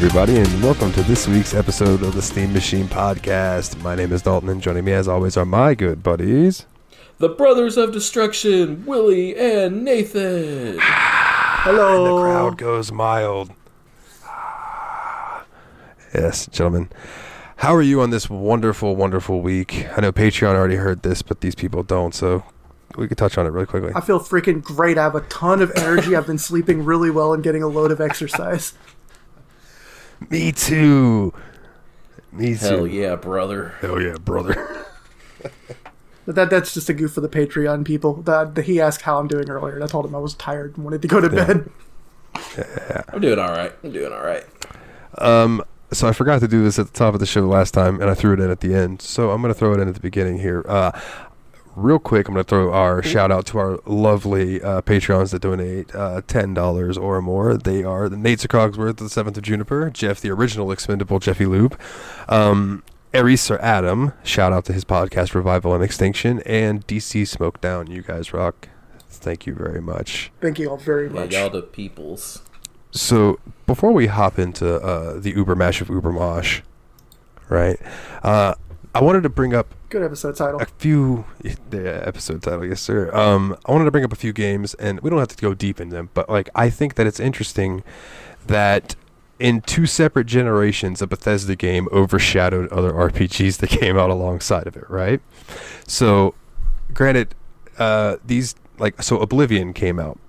everybody, and welcome to this week's episode of the Steam Machine Podcast. My name is Dalton, and joining me as always are my good buddies, the Brothers of Destruction, Willie and Nathan. Hello. And the crowd goes mild. Yes, gentlemen. How are you on this wonderful, wonderful week? I know Patreon already heard this, but these people don't, so we could touch on it really quickly. I feel freaking great. I have a ton of energy. I've been sleeping really well and getting a load of exercise. Me too. Hell yeah, brother. Hell yeah, brother. But that's just a goof for the Patreon people. He asked how I'm doing earlier, and I told him I was tired and wanted to go to bed. Yeah. I'm doing all right. So I forgot to do this at the top of the show last time, and I threw it in at the end. So I'm going to throw it in at the beginning here. Real quick, I'm going to throw our shout out to our lovely Patreons that donate $10 or more. They are the Nate Cogsworth, the 7th of Juniper, Jeff, the original expendable Jeffy Lube, Sir Adam, shout out to his podcast Revival and Extinction, and DC Smoke Down. You guys rock. Thank you very much. Thank you all very much. Y'all the peoples. So before we hop into the Ubermash of Ubermosh, right? I wanted to bring up good episode title. Episode title, yes sir. I wanted to bring up a few games, and we don't have to go deep in them, but like I think that it's interesting that in two separate generations, a Bethesda game overshadowed other RPGs that came out alongside of it, right? So, granted, Oblivion came out.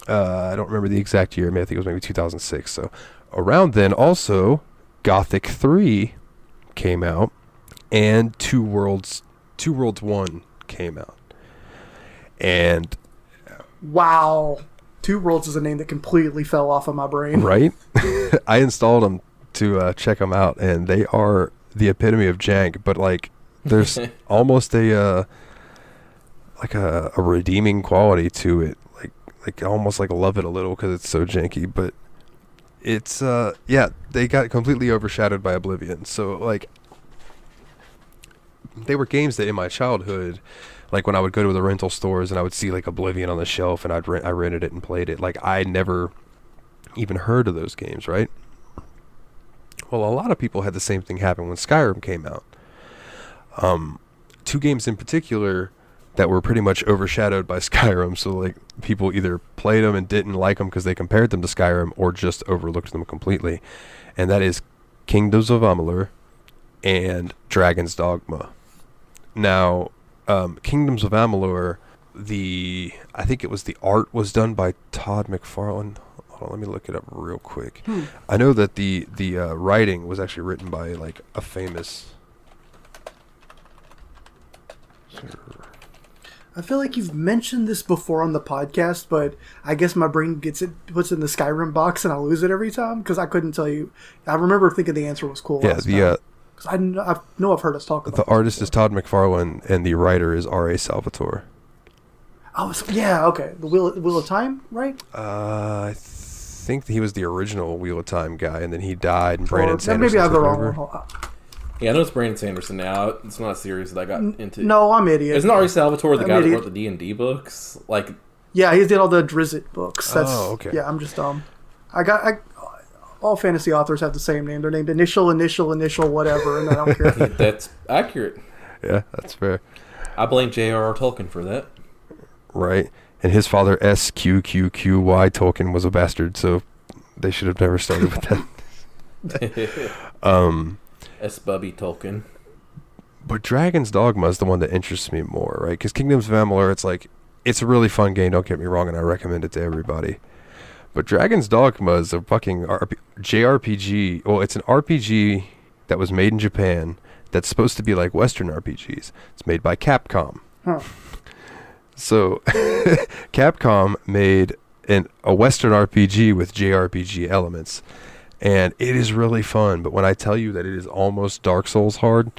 I don't remember the exact year. I think it was maybe 2006. So, around then, also, Gothic 3 came out. And Two Worlds 1 came out. And wow, Two Worlds is a name that completely fell off of my brain. Right? I installed them to check them out, and they are the epitome of jank. But like, there's almost a redeeming quality to it. Like almost like love it a little because it's so janky. But it's they got completely overshadowed by Oblivion. So like, they were games that in my childhood, like when I would go to the rental stores and I would see like Oblivion on the shelf and I rented it and played it. Like I never even heard of those games, right? Well, a lot of people had the same thing happen when Skyrim came out. Two games in particular that were pretty much overshadowed by Skyrim. So like people either played them and didn't like them because they compared them to Skyrim or just overlooked them completely. And that is Kingdoms of Amalur and Dragon's Dogma. Now, Kingdoms of Amalur, I think it was the art was done by Todd McFarlane. Hold on, let me look it up real quick. I know that the writing was actually written by like a famous. I feel like you've mentioned this before on the podcast, but I guess my brain puts it in the Skyrim box and I lose it every time because I couldn't tell you. I remember thinking the answer was cool. Yeah, I know I've heard us talk about the artist is Todd McFarlane and the writer is R.A. Salvatore. Oh, yeah, okay. The Wheel of Time, right? I think he was the original Wheel of Time guy, and then he died, and Brandon Sanderson. Maybe I have the wrong one. Yeah, I know it's Brandon Sanderson now. It's not a series that I got into. No, I'm idiot. Isn't R.A. Salvatore the guy that wrote the D&D books? Like, yeah, he did all the Drizzt books. Okay. Yeah, I'm just dumb. All fantasy authors have the same name. They're named initial, whatever, and I don't care. That's accurate. Yeah, that's fair. I blame J.R.R. Tolkien for that. Right. And his father, SQQQY Tolkien, was a bastard, so they should have never started with that. S. Bubby Tolkien. But Dragon's Dogma is the one that interests me more, right? Because Kingdoms of Amalur, it's a really fun game, don't get me wrong, and I recommend it to everybody. But Dragon's Dogma is a fucking JRPG. Well, it's an RPG that was made in Japan that's supposed to be like Western RPGs. It's made by Capcom. Huh. So, Capcom made a Western RPG with JRPG elements. And it is really fun. But when I tell you that it is almost Dark Souls hard,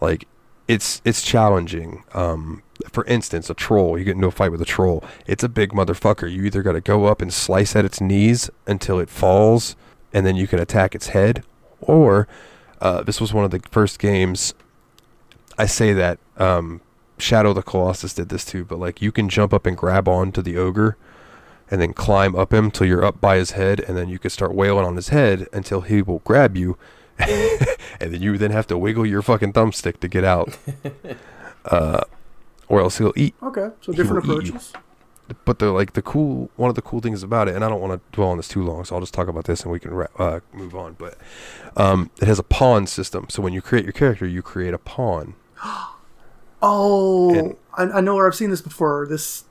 like, it's challenging. For instance, a troll. You get into a fight with a troll. It's a big motherfucker. You either got to go up and slice at its knees until it falls, and then you can attack its head. Or, this was one of the first games. I say that Shadow of the Colossus did this too, but like you can jump up and grab onto the ogre and then climb up him till you're up by his head, and then you can start wailing on his head until he will grab you, and then you have to wiggle your fucking thumbstick to get out, or else he'll eat. Okay, so different approaches. But one of the cool things about it, and I don't want to dwell on this too long, so I'll just talk about this and we can move on. But it has a pawn system, so when you create your character, you create a pawn. Oh, I know where I've seen this before. It's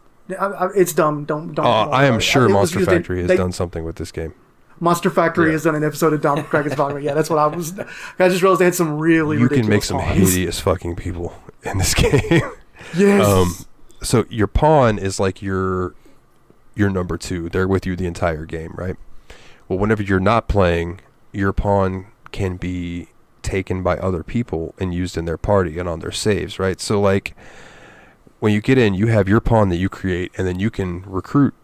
dumb. Don't. I am sure Monster Factory has done something with this game. Monster Factory has done an episode of Dominic Dragon's Dogma. Yeah, that's what I was. I just realized they had some really ridiculous. You can make some hideous fucking people in this game. Yes. So your pawn is like your number 2. They're with you the entire game, right? Well, whenever you're not playing, your pawn can be taken by other people and used in their party and on their saves, right? So like when you get in, you have your pawn that you create, and then you can recruit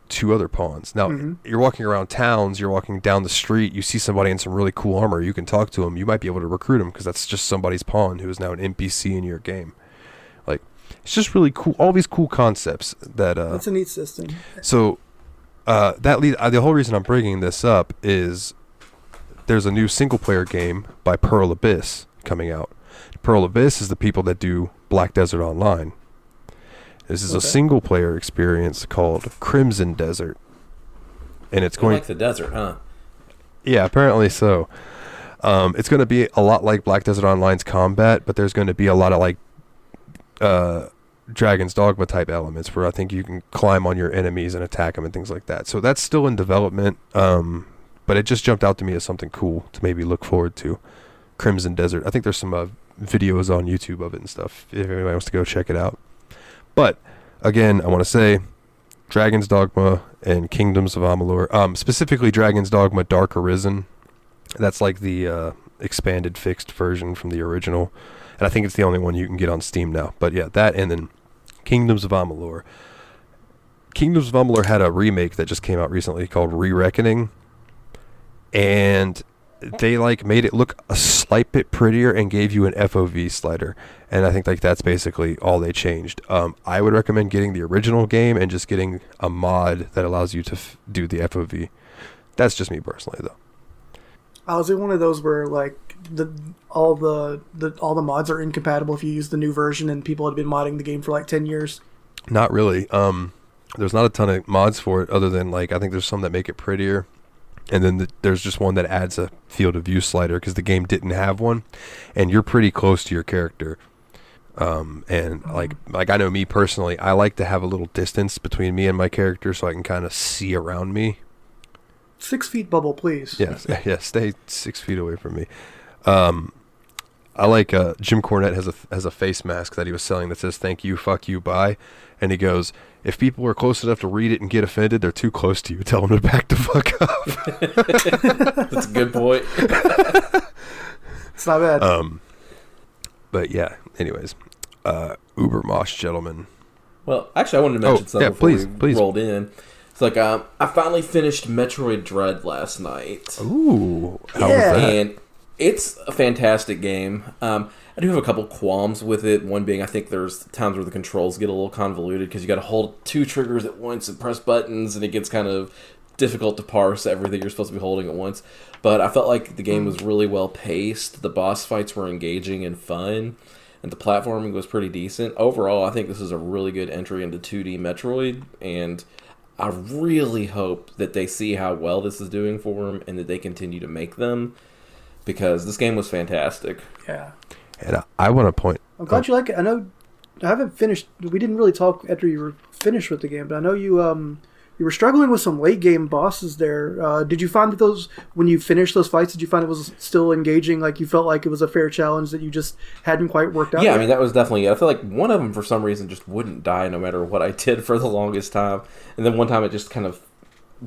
2 other pawns. Now, you're walking around towns, you're walking down the street, you see somebody in some really cool armor, you can talk to them, you might be able to recruit them because that's just somebody's pawn who is now an NPC in your game. Like, it's just really cool. All these cool concepts that that's a neat system. So the whole reason I'm bringing this up is there's a new single player game by Pearl Abyss coming out. Pearl Abyss is the people that do Black Desert Online. This is a single player experience called Crimson Desert, and it's going like the desert, huh? Yeah, apparently so. It's going to be a lot like Black Desert Online's combat, but there's going to be a lot of like Dragon's Dogma type elements where I think you can climb on your enemies and attack them and things like that. So that's still in development, but it just jumped out to me as something cool to maybe look forward to. Crimson Desert. I think there's some videos on YouTube of it and stuff if anybody wants to go check it out. But again, I want to say Dragon's Dogma and Kingdoms of Amalur, specifically Dragon's Dogma Dark Arisen. That's like the expanded fixed version from the original. And I think it's the only one you can get on Steam now. But yeah, that and then Kingdoms of Amalur. Kingdoms of Amalur had a remake that just came out recently called Re-Reckoning. And they like made it look a slight bit prettier and gave you an FOV slider. And I think like that's basically all they changed. I would recommend getting the original game and just getting a mod that allows you to do the FOV. That's just me personally, though. Was it one of those where like all the mods are incompatible if you use the new version and people had been modding the game for like 10 years? Not really. There's not a ton of mods for it other than like I think there's some that make it prettier. And then there's just one that adds a field of view slider because the game didn't have one, and you're pretty close to your character. And like I know me personally, I like to have a little distance between me and my character so I can kind of see around me. 6 feet bubble, please. Yes, stay 6 feet away from me. I like Jim Cornette has a face mask that he was selling that says "Thank you, fuck you, bye," and he goes, "If people are close enough to read it and get offended, they're too close to you. Tell them to back the fuck up." That's a good point. It's not bad. But yeah. Anyways, Ubermosh, gentlemen. Well, actually, I wanted to mention something before we rolled in. It's like I finally finished Metroid Dread last night. Ooh, how was that? And it's a fantastic game. I do have a couple qualms with it. One being I think there's times where the controls get a little convoluted because you got to hold 2 triggers at once and press buttons, and it gets kind of difficult to parse everything you're supposed to be holding at once. But I felt like the game was really well paced. The boss fights were engaging and fun, and the platforming was pretty decent. Overall, I think this is a really good entry into 2D Metroid, and I really hope that they see how well this is doing for them and that they continue to make them, because this game was fantastic. Yeah. And I want to point... I'm glad you like it. I know I haven't finished... We didn't really talk after you were finished with the game, but I know you were struggling with some late game bosses there. Did you find that those... When you finished those fights, did you find it was still engaging? Like you felt like it was a fair challenge that you just hadn't quite worked out? Yeah, yet? I mean, that was definitely... I feel like one of them, for some reason, just wouldn't die no matter what I did for the longest time. And then one time it just kind of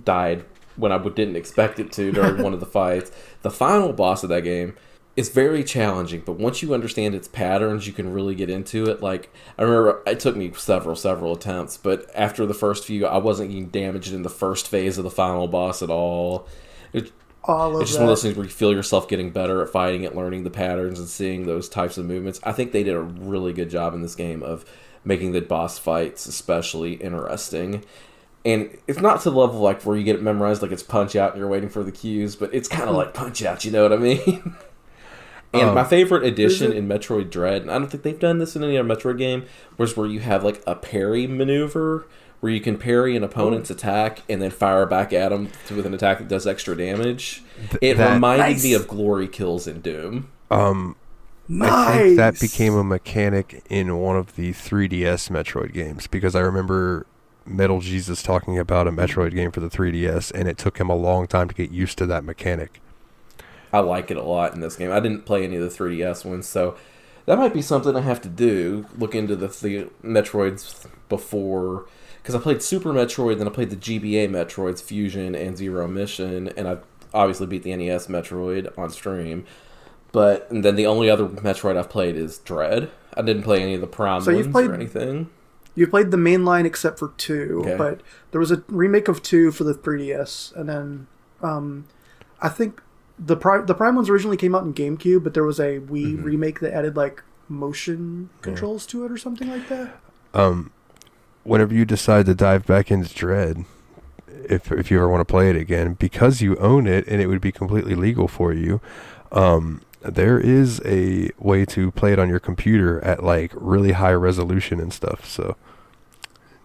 died when I didn't expect it to during one of the fights. The final boss of that game is very challenging, but once you understand its patterns, you can really get into it. Like, I remember it took me several attempts, but after the first few, I wasn't getting damaged in the first phase of the final boss at all. It's just one of those things where you feel yourself getting better at fighting it, learning the patterns, and seeing those types of movements. I think they did a really good job in this game of making the boss fights especially interesting. And it's not to the level like where you get it memorized like it's Punch Out and you're waiting for the cues, but it's kind of like Punch Out, you know what I mean? And my favorite addition in Metroid Dread, and I don't think they've done this in any other Metroid game, was where you have like a parry maneuver where you can parry an opponent's attack and then fire back at them with an attack that does extra damage. It reminded me of Glory Kills in Doom. Nice. I think that became a mechanic in one of the 3DS Metroid games, because I remember Metal Jesus talking about a Metroid game for the 3DS, and it took him a long time to get used to that mechanic. I like it a lot in this game. I didn't play any of the 3DS ones, so that might be something I have to do. Look into the Metroids before, because I played Super Metroid, then I played the GBA Metroids, Fusion and Zero Mission, and I obviously beat the NES Metroid on stream. And then the only other Metroid I've played is Dread. I didn't play any of the Prime ones or anything. You played the main line except for 2, but there was a remake of 2 for the 3DS, and then I think the Prime ones originally came out in GameCube, but there was a Wii remake that added like motion controls to it or something like that. Whenever you decide to dive back into Dread, if you ever want to play it again, because you own it and it would be completely legal for you, there is a way to play it on your computer at like really high resolution and stuff. So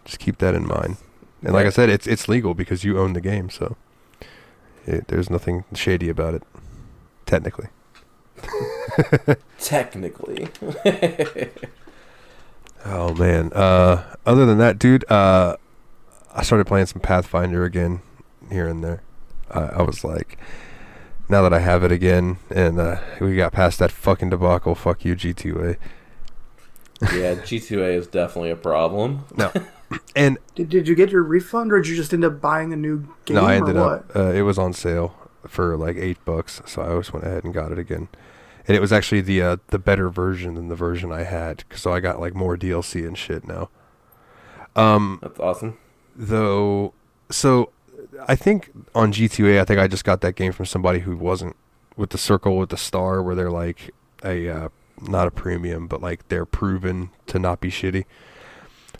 just keep that in mind. And like I said, it's legal because you own the game, so there's nothing shady about it, technically. Technically. Oh man. Other than that, dude, I started playing some Pathfinder again here and there. I was like, now that I have it again, and we got past that fucking debacle, fuck you, G2A. Yeah, G2A is definitely a problem. No. And did you get your refund, or did you just end up buying a new game? No, I ended up, it was on sale for like $8, so I just went ahead and got it again. And it was actually the better version than the version I had, so I got like more DLC and shit now. That's awesome. Though, so I think on G2A, I think I just got that game from somebody who wasn't with the circle with the star, where they're like not a premium, but like they're proven to not be shitty.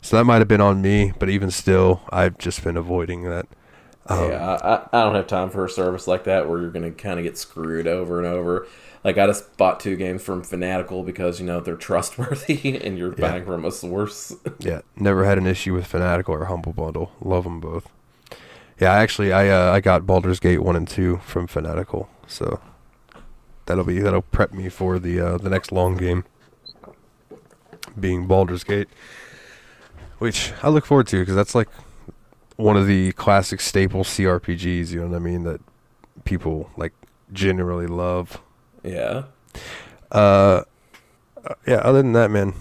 So that might have been on me, but even still, I've just been avoiding that. I don't have time for a service like that where you're going to kind of get screwed over and over. Like, I just bought 2 games from Fanatical because, you know, they're trustworthy and you're buying from a source. Yeah, never had an issue with Fanatical or Humble Bundle. Love them both. Yeah, actually, I got Baldur's Gate 1 and 2 from Fanatical, so that'll prep me for the next long game, being Baldur's Gate, which I look forward to because that's like one of the classic staple CRPGs, you know what I mean, that people like generally love. Yeah. Yeah, other than that, man,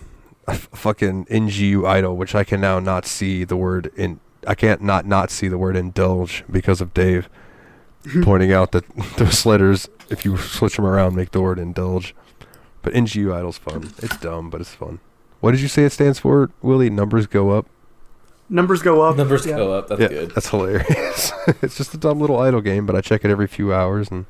fucking NGU Idol, which I can now not see the word in. I can't not see the word indulge because of Dave pointing out that those letters, if you switch them around, make the word indulge. But NGU Idol's fun. It's dumb, but it's fun. What did you say it stands for, Willie? Numbers go up? Numbers go up. Numbers go up. That's good. That's hilarious. It's just a dumb little idle game, but I check it every few hours, and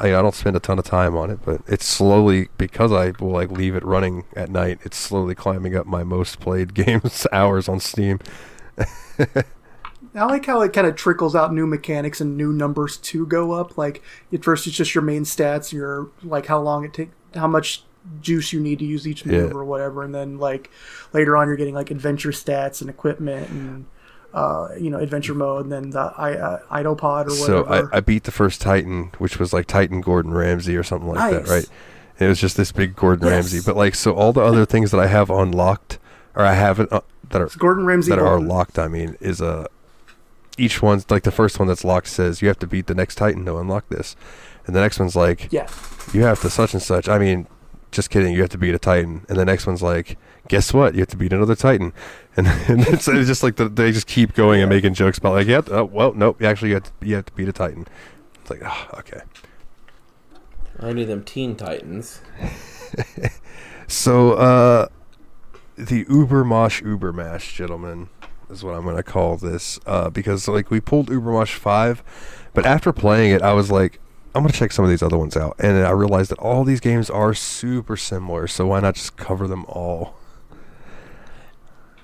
I don't spend a ton of time on it, but it's slowly, because I will like leave it running at night, it's slowly climbing up my most played games hours on Steam. I like how it kind of trickles out new mechanics and new numbers to go up. Like at first, it's just your main stats, your like how long it takes, how much juice you need to use each move or whatever, and then like later on, you're getting like adventure stats and equipment and adventure mode, and then the idle pod or whatever. So I beat the first Titan, which was like Titan Gordon Ramsay or something like that, right? And it was just this big Gordon Ramsay, but like so all the other things that I have unlocked, or I haven't that are Gordon Ramsay that are locked. I mean, is each one's like the first one that's locked says you have to beat the next Titan to unlock this, and the next one's like you have to such and such. I mean, just kidding, you have to beat a Titan, and the next one's like, guess what, you have to beat another Titan, and it's just like they just keep going and making jokes about like nope, actually you have to beat a Titan. It's like, oh, okay. I knew them Teen Titans. So the Ubermash, gentlemen, is what I'm going to call this, because like we pulled Ubermosh 5, but after playing it I was like, I'm going to check some of these other ones out, and I realized that all these games are super similar, so why not just cover them all?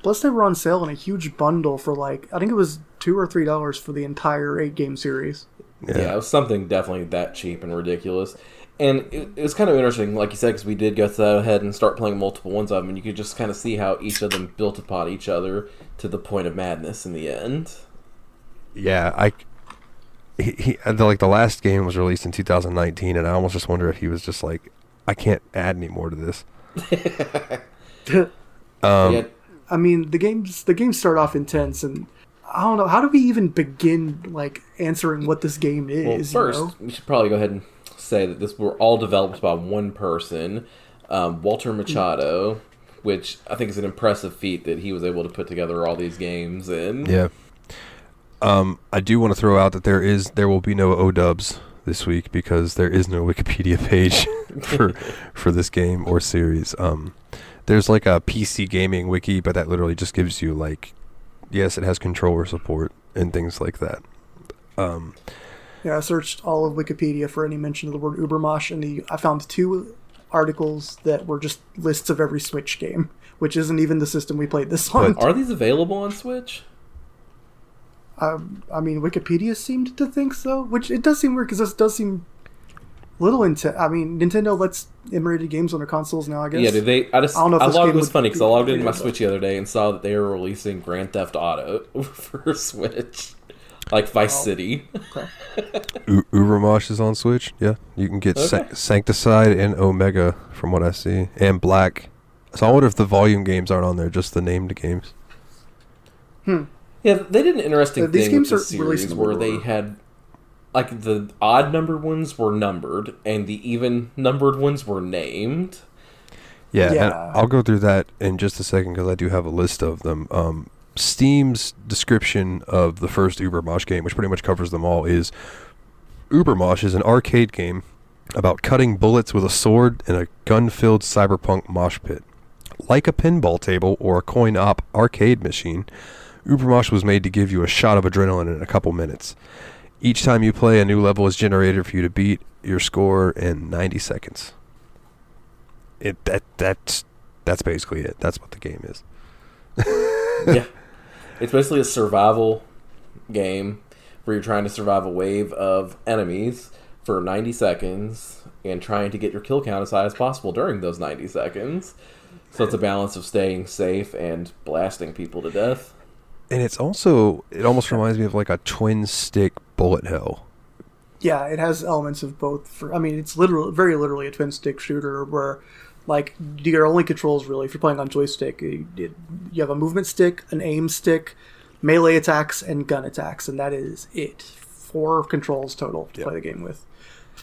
Plus they were on sale in a huge bundle for like, I think it was $2 or $3 for the entire 8-game series. Yeah, it was something definitely that cheap and ridiculous. And it was kind of interesting, like you said, because we did go ahead and start playing multiple ones of them, and you could just kind of see how each of them built upon each other to the point of madness in the end. Yeah, the last game was released in 2019, and I almost just wonder if he was just like, I can't add any more to this. Yeah. I mean, the games start off intense, and I don't know, how do we even begin like answering what this game is? Well, first, we should probably go ahead and say that this were all developed by one person, Walter Machado, which I think is an impressive feat that he was able to put together all these games in. Yeah. I do want to throw out that there will be no ODubs this week because there is no Wikipedia page for this game or series. There's like a PC gaming wiki, but that literally just gives you like, yes, it has controller support and things like that. Yeah, I searched all of Wikipedia for any mention of the word Ubermosh, and I found 2 articles that were just lists of every Switch game, which isn't even the system we played this on. But are these available on Switch? I mean, Wikipedia seemed to think so, which it does seem weird because this does seem little into. I mean, Nintendo lets emulated games on their consoles now, I guess. Yeah, do they? I don't know if I this logged. game It was would funny because I logged into my but- Switch the other day and saw that they were releasing Grand Theft Auto for Switch, like Vice City. Okay. Ubermosh is on Switch. Yeah, you can get Okay. Sancticide and Omega from what I see, and Black. So I wonder if the volume games aren't on there, just the named games. Yeah, they did an interesting These thing with games the are series released in where order. they had, like, the odd numbered ones were numbered and the even numbered ones were named. Yeah, Yeah. and I'll go through that in just a second because I do have a list of them. Steam's description of the first Ubermosh game, which pretty much covers them all, is Ubermosh is an arcade game about cutting bullets with a sword in a gun-filled cyberpunk mosh pit. Like a pinball table or a coin-op arcade machine, Ubermosh was made to give you a shot of adrenaline in a couple minutes. Each time you play, a new level is generated for you to beat your score in 90 seconds. That's basically it. That's what the game is. Yeah. It's basically a survival game where you're trying to survive a wave of enemies for 90 seconds and trying to get your kill count as high as possible during those 90 seconds. So it's a balance of staying safe and blasting people to death. And it almost reminds me of like a twin stick bullet hell. Yeah, it has elements of both. It's very literally a twin stick shooter where, like, your only controls really, if you're playing on joystick, you have a movement stick, an aim stick, melee attacks, and gun attacks, and that is it. 4 controls total to play the game with.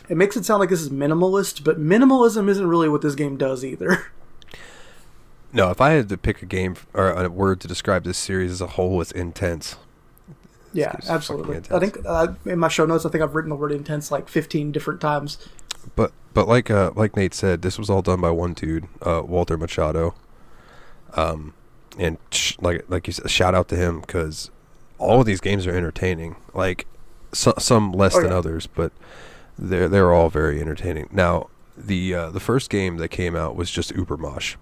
It makes it sound like this is minimalist, but minimalism isn't really what this game does either. No, if I had to pick a game or a word to describe this series as a whole, it's intense. Yeah, It's absolutely. fucking I think in my show notes, I think I've written the word intense like 15 different times. But like Nate said, this was all done by one dude, Walter Machado. And like you said, shout out to him because all of these games are entertaining. Like some less than others, but they're all very entertaining. Now the first game that came out was just Ubermosh.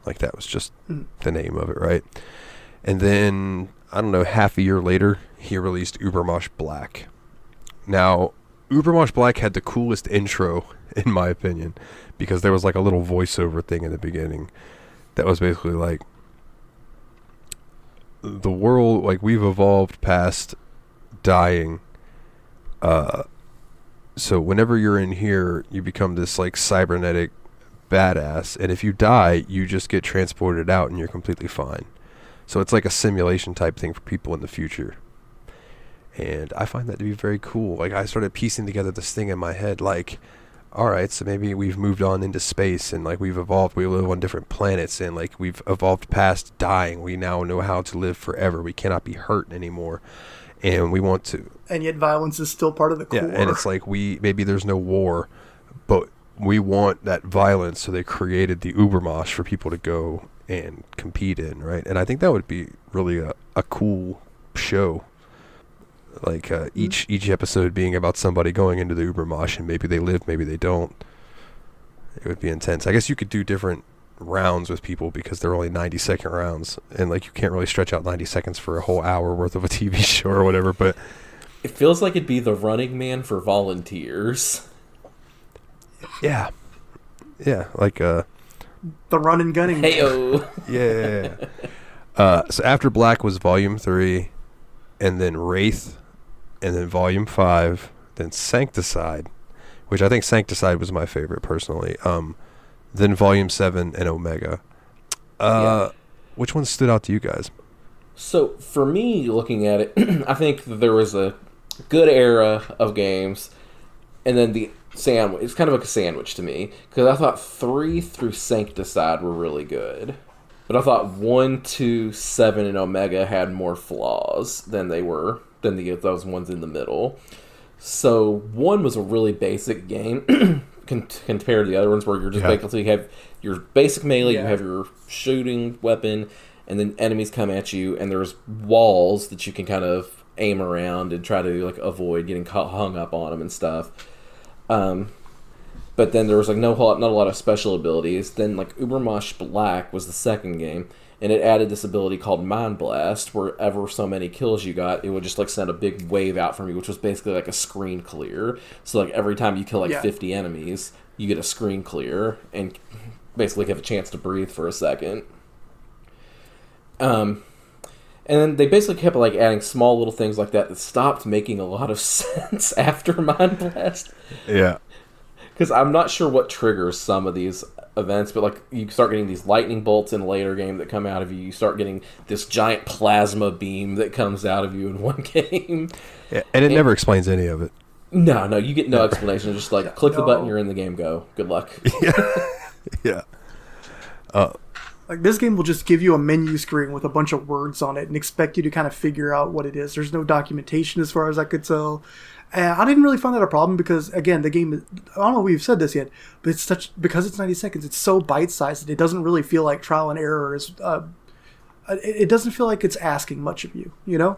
Like that was just the name of it, right? And then I don't know, half a year later, he released Ubermosh Black. Now, Ubermosh Black had the coolest intro, in my opinion, because there was like a little voiceover thing in the beginning that was basically like, the world, like we've evolved past dying. So whenever you're in here, you become this like cybernetic badass, and if you die, you just get transported out and you're completely fine. So it's like a simulation type thing for people in the future. And I find that to be very cool. Like I started piecing together this thing in my head, like, alright, so maybe we've moved on into space and like we've evolved, we live on different planets and like we've evolved past dying. We now know how to live forever. We cannot be hurt anymore. And we want to. And yet violence is still part of the core. Yeah, and it's like maybe there's no war, but we want that violence, so they created the Ubermosh for people to go and compete in, right? And I think that would be really a cool show. Like each episode being about somebody going into the Ubermosh, and maybe they live, maybe they don't. It would be intense. I guess you could do different rounds with people because they're only 90-second rounds, and like you can't really stretch out 90 seconds for a whole hour worth of a TV show or whatever. But it feels like it'd be the Running Man for volunteers. Yeah, like the run and gunning. Heyo. Yeah. So after Black was Volume 3, and then Wraith, and then Volume 5, then Sancticide, which I think Sancticide was my favorite personally. Then Volume 7 and Omega. Which one stood out to you guys? So for me, looking at it, I think that there was a good era of games, and then the sandwich. It's kind of like a sandwich to me, because I thought 3 through Sancticide were really good, but I thought 1, 2, 7, and Omega had more flaws than those ones in the middle. So 1 was a really basic game compared to the other ones, where you're just basically have your basic melee, you have your shooting weapon, and then enemies come at you, and there's walls that you can kind of aim around and try to like avoid getting hung up on them and stuff. But then there was like not a lot of special abilities. Then like Ubermosh Black was the second game, and it added this ability called Mind Blast, where ever so many kills you got, it would just like send a big wave out from you, which was basically like a screen clear. So like every time you kill like 50 enemies, you get a screen clear and basically have a chance to breathe for a second. And then they basically kept like adding small little things like that stopped making a lot of sense after Mind Blast. Yeah. Because I'm not sure what triggers some of these events, but like you start getting these lightning bolts in a later game that come out of you. You start getting this giant plasma beam that comes out of you in one game. Yeah, and it never explains any of it. No, you get no explanation. Just like click the button, you're in the game, go. Good luck. Yeah. Like, this game will just give you a menu screen with a bunch of words on it and expect you to kind of figure out what it is. There's no documentation as far as I could tell. And I didn't really find that a problem because, again, the game, I don't know if we've said this yet, but because it's 90 seconds, it's so bite-sized that it doesn't really feel like trial and error. It doesn't feel like it's asking much of you, you know?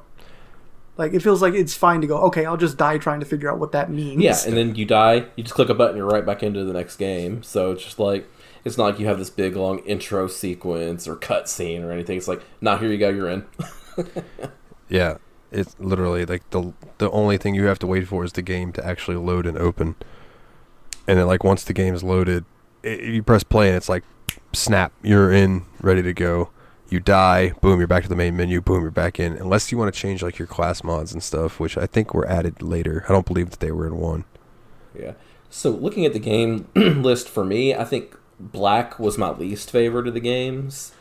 Like, it feels like it's fine to go, okay, I'll just die trying to figure out what that means. Yeah, and then you die, you just click a button, you're right back into the next game. So it's just like, it's not like you have this big, long intro sequence or cutscene or anything. It's like, nah, here you go, you're in. Yeah. It's literally like the only thing you have to wait for is the game to actually load and open. And then like once the game is loaded, you press play and it's like snap, you're in, ready to go. You die, boom, you're back to the main menu, boom, you're back in. Unless you want to change like your class mods and stuff, which I think were added later. I don't believe that they were in 1. Yeah. So looking at the game list for me, I think Black was my least favorite of the games,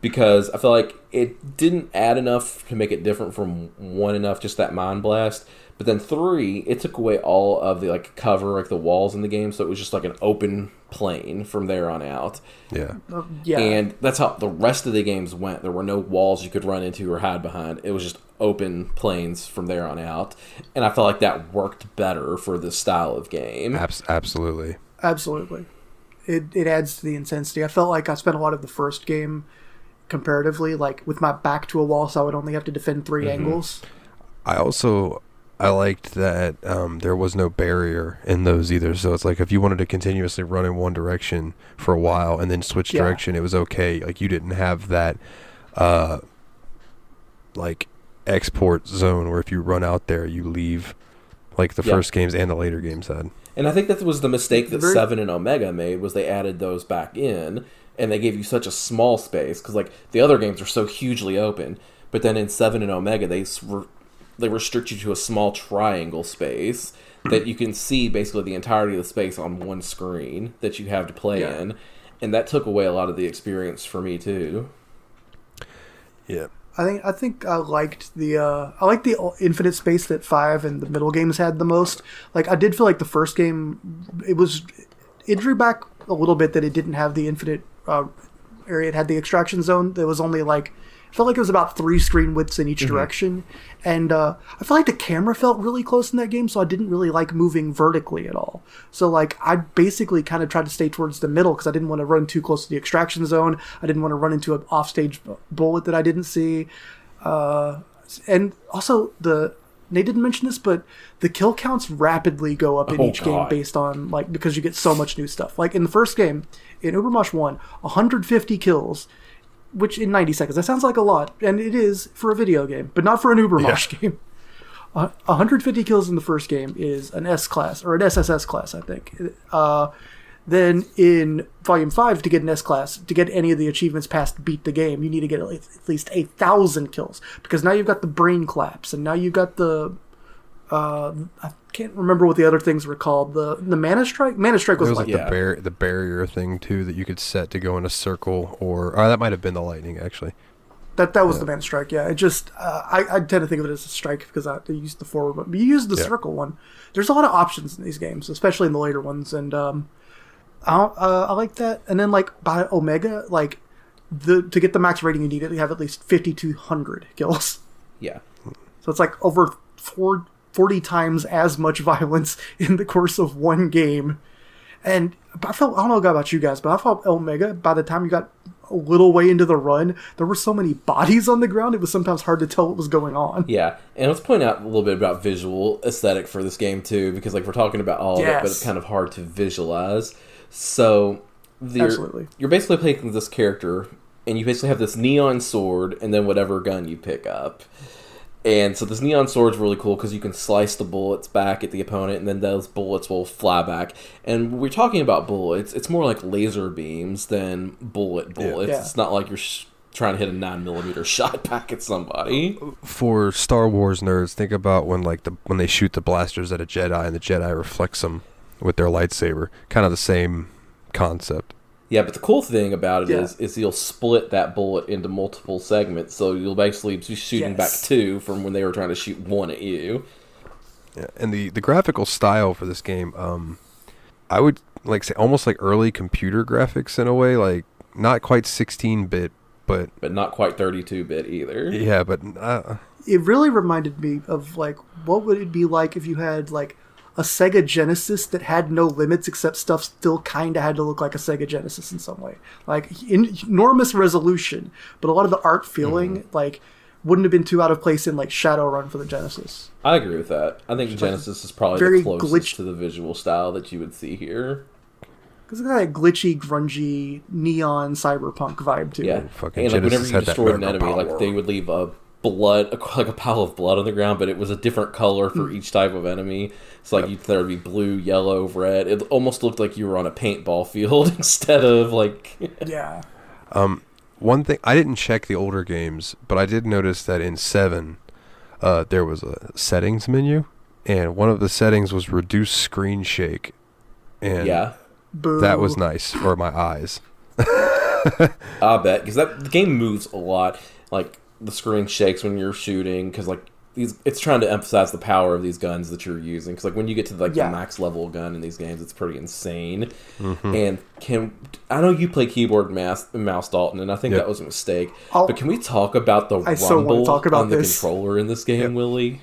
because I feel like it didn't add enough to make it different from 1 enough, just that Mind Blast. But then 3, it took away all of the like cover, like the walls in the game, so it was just like an open plane from there on out. Yeah. And that's how the rest of the games went. There were no walls you could run into or hide behind. It was just open planes from there on out. And I felt like that worked better for this style of game. Absolutely. Absolutely. It adds to the intensity. I felt like I spent a lot of the first game comparatively, like with my back to a wall, so I would only have to defend 3 angles. I liked that there was no barrier in those either. So it's like if you wanted to continuously run in one direction for a while and then switch direction, it was okay. Like you didn't have that like export zone where if you run out there, you leave, like the first games and the later games had. And I think that was the mistake that 7 and Omega made, was they added those back in, and they gave you such a small space, because like the other games are so hugely open, but then in 7 and Omega they restrict you to a small triangle space that you can see basically the entirety of the space on one screen that you have to play in, and that took away a lot of the experience for me too. Yeah. I think I liked the infinite space that 5 and the middle games had the most. Like, I did feel like the first game, it drew back a little bit that it didn't have the infinite area. It had the extraction zone. There was only like, I felt like it was about 3 screen widths in each direction. And I felt like the camera felt really close in that game, so I didn't really like moving vertically at all. So like I basically kind of tried to stay towards the middle because I didn't want to run too close to the extraction zone. I didn't want to run into an offstage bullet that I didn't see. And also the Nate didn't mention this, but the kill counts rapidly go up in each game based on, like, because you get so much new stuff. Like, in the first game, in Ubermosh 1, 150 kills, which in 90 seconds, that sounds like a lot, and it is for a video game, but not for an Ubermosh game. 150 kills in the first game is an S class, or an SSS class, I think. Then in Volume 5, to get an S class, to get any of the achievements past beat the game, you need to get at least 1,000 kills. Because now you've got the brain claps, and now you've got the... I can't remember what the other things were called. The mana strike? Mana strike was like... the barrier thing, too, that you could set to go in a circle, or that might have been the lightning, actually. That was the mana strike, yeah. It just... I tend to think of it as a strike because I used the forward one. But you use the circle one. There's a lot of options in these games, especially in the later ones, and... I like that. And then, like, by Omega, like, to get the max rating, you need to have at least 5,200 kills. Yeah. So it's like over 40 times as much violence in the course of one game. And I don't know about you guys, but I felt Omega, by the time you got a little way into the run, there were so many bodies on the ground, it was sometimes hard to tell what was going on. Yeah, and let's point out a little bit about visual aesthetic for this game, too, because, like, we're talking about all of it, but it's kind of hard to visualize. So, you're basically playing this character, and you basically have this neon sword, and then whatever gun you pick up. And so this neon sword's really cool, because you can slice the bullets back at the opponent, and then those bullets will fly back. And when we're talking about bullets, it's more like laser beams than bullets. Yeah. It's not like you're trying to hit a 9mm shot back at somebody. For Star Wars nerds, think about when they shoot the blasters at a Jedi, and the Jedi reflects them with their lightsaber. Kind of the same concept. Yeah, but the cool thing about it is you'll split that bullet into multiple segments, so you'll basically be shooting back two from when they were trying to shoot one at you. Yeah, and the graphical style for this game, I would like say almost like early computer graphics in a way, like not quite 16-bit, but not quite 32-bit either. Yeah, but it really reminded me of, like, what would it be like if you had, like, a Sega Genesis that had no limits, except stuff still kind of had to look like a Sega Genesis in some way. Like, enormous resolution, but a lot of the art feeling, like, wouldn't have been too out of place in, like, Shadowrun for the Genesis. I agree with that. I think Genesis is probably the closest to the visual style that you would see here. Because it's got that glitchy, grungy, neon, cyberpunk vibe to it. Yeah, and like, whenever you destroyed an enemy, like, they would leave a pile of blood on the ground, but it was a different color for each type of enemy. So, like, there would be blue, yellow, red. It almost looked like you were on a paintball field instead of, like... Yeah. One thing, I didn't check the older games, but I did notice that in 7, there was a settings menu, and one of the settings was reduce screen shake. And that was nice for my eyes. I bet, because the game moves a lot. Like, the screen shakes when you're shooting, because, like, it's trying to emphasize the power of these guns that you're using. Because, like, when you get to, like, the max level gun in these games, it's pretty insane. And I know you play keyboard and mouse, Dalton, and I think that was a mistake. But can we talk about the rumble on the controller in this game, Willie?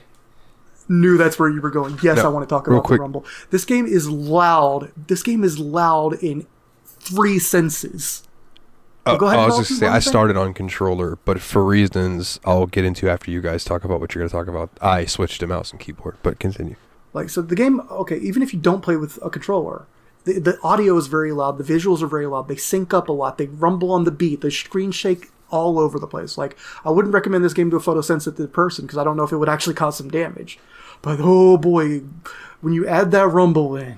Knew that's where you were going. Yes, I want to talk about the rumble. This game is loud. This game is loud in 3 senses. Go ahead. I was just saying, I started on controller, but for reasons I'll get into after you guys talk about what you're going to talk about, I switched to mouse and keyboard. But continue. Like, so the game, okay, even if you don't play with a controller, the audio is very loud, the visuals are very loud, they sync up a lot, they rumble on the beat, they screen shake all over the place. Like, I wouldn't recommend this game to a photosensitive person because I don't know if it would actually cause some damage. But oh boy, when you add that rumble in.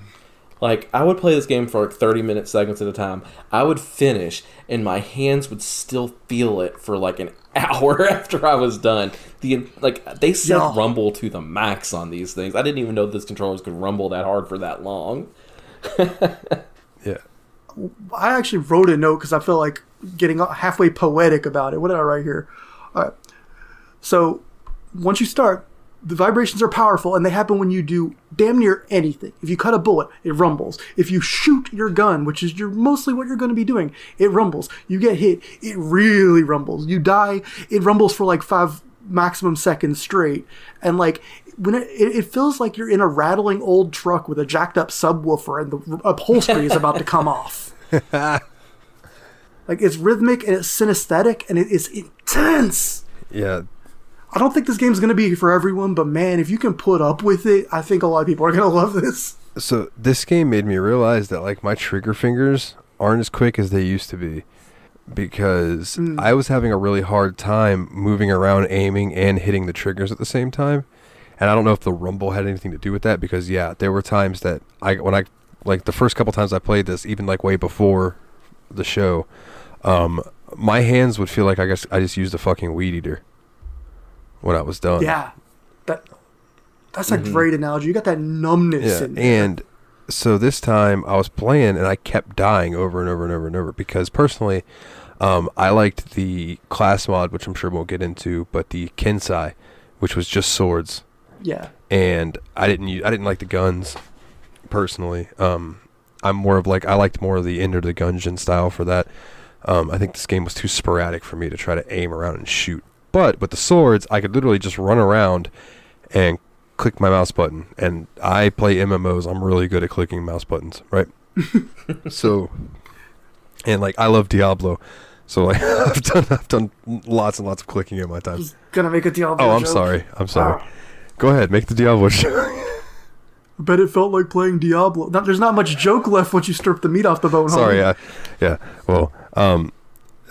Like, I would play this game for like 30-minute segments at a time. I would finish, and my hands would still feel it for like an hour after I was done. They set rumble to the max on these things. I didn't even know this controllers could rumble that hard for that long. Yeah. I actually wrote a note because I feel like getting halfway poetic about it. What did I write here? All right. So, once you start, the vibrations are powerful, and they happen when you do damn near anything. If you cut a bullet, it rumbles. If you shoot your gun, which is mostly what you're going to be doing, it rumbles. You get hit, it really rumbles. You die, it rumbles for like 5 maximum seconds straight. And like, when it feels like you're in a rattling old truck with a jacked up subwoofer, and the upholstery is about to come off. Like, it's rhythmic, and it's synesthetic, and it is intense. Yeah. I don't think this game's going to be for everyone, but man, if you can put up with it, I think a lot of people are going to love this. So this game made me realize that like my trigger fingers aren't as quick as they used to be, because I was having a really hard time moving around, aiming and hitting the triggers at the same time. And I don't know if the rumble had anything to do with that, because yeah, there were times that when I like the first couple times I played this, even like way before the show, my hands would feel like I guess I just used a fucking weed eater when I was done. Yeah, that's a great analogy. You got that numbness in there. And so this time I was playing and I kept dying over and over and over and over, because personally, I liked the class mod, which I'm sure we'll get into, but the Kensai, which was just swords. Yeah. And I didn't like the guns personally. I'm more of like, I liked more of the Enter the Gungeon style for that. I think this game was too sporadic for me to try to aim around and shoot. But with the swords, I could literally just run around and click my mouse button. And I play MMOs. I'm really good at clicking mouse buttons, right? So, and like I love Diablo. So like I've done lots and lots of clicking in my time. Just gonna make a Diablo Oh, I'm joke. sorry. Wow. Go ahead, make the Diablo joke. I bet it felt like playing Diablo. There's not much joke left once you strip the meat off the bone. Sorry, homie. yeah. Well,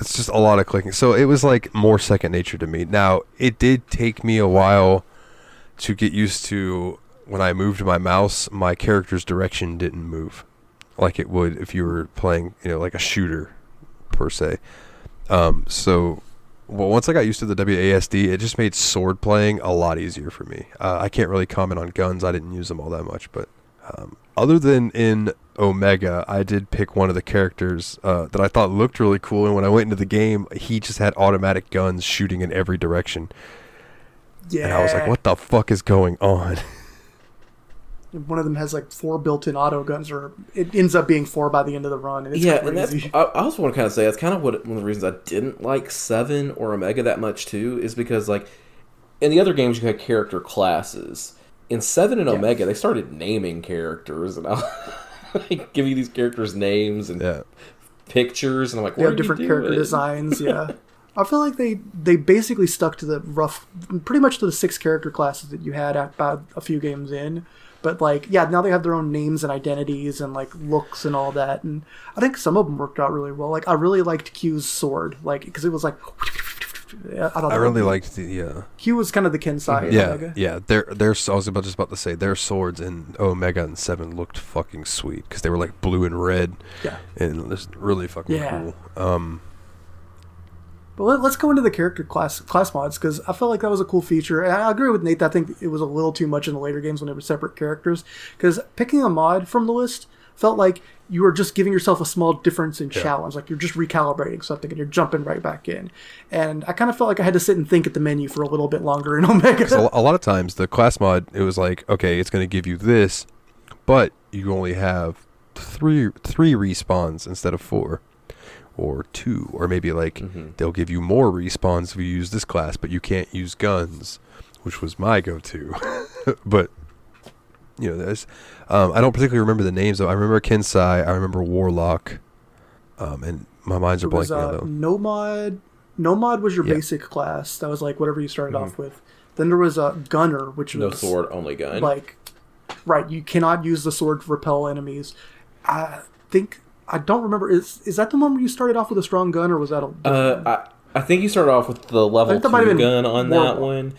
it's just a lot of clicking. So it was like more second nature to me. Now, it did take me a while to get used to when I moved my mouse, my character's direction didn't move like it would if you were playing, like a shooter per se. Well, once I got used to the WASD, it just made sword playing a lot easier for me. I can't really comment on guns. I didn't use them all that much, but other than in Omega, I did pick one of the characters that I thought looked really cool, and when I went into the game, he just had automatic guns shooting in every direction. Yeah. And I was like, what the fuck is going on? One of them has like 4 built-in auto guns, or it ends up being 4 by the end of the run, and it's and crazy. I also want to kind of say that's kind of one of the reasons I didn't like 7 or Omega that much too, is because like in the other games you had character classes. In 7 and Omega, they started naming characters, and I'll like, give you these characters' names and pictures, and I'm like, what have different character designs, yeah. I feel like they basically stuck to pretty much to the 6 character classes that you had about a few games in. But, like, yeah, now they have their own names and identities and, like, looks and all that. And I think some of them worked out really well. Like, I really liked Q's sword, like, because it was, like... I really liked the... Q was kind of the Kensai in Omega. Yeah. I was just about to say, their swords in Omega and 7 looked fucking sweet, because they were, like, blue and red. Yeah. And just really fucking cool. But let's go into the character class mods, because I felt like that was a cool feature. And I agree with Nate that I think it was a little too much in the later games when they were separate characters. Because picking a mod from the list felt like you were just giving yourself a small difference in challenge. Like you're just recalibrating something and you're jumping right back in. And I kind of felt like I had to sit and think at the menu for a little bit longer in Omega. A lot of times the class mod, it was like, okay, it's going to give you this, but you only have three respawns instead of 4. Or 2, or maybe like they'll give you more respawns if you use this class, but you can't use guns, which was my go-to. But there's I don't particularly remember the names though. I remember Kensai, I remember Warlock, and my minds are blanking on them. Nomad was your basic class. That was like whatever you started off with. Then there was a Gunner, which was no sword, only gun. Like, right, you cannot use the sword to repel enemies. I don't remember. Is that the one where you started off with a strong gun, or was that a... I think you started off with the level 2 gun on that one,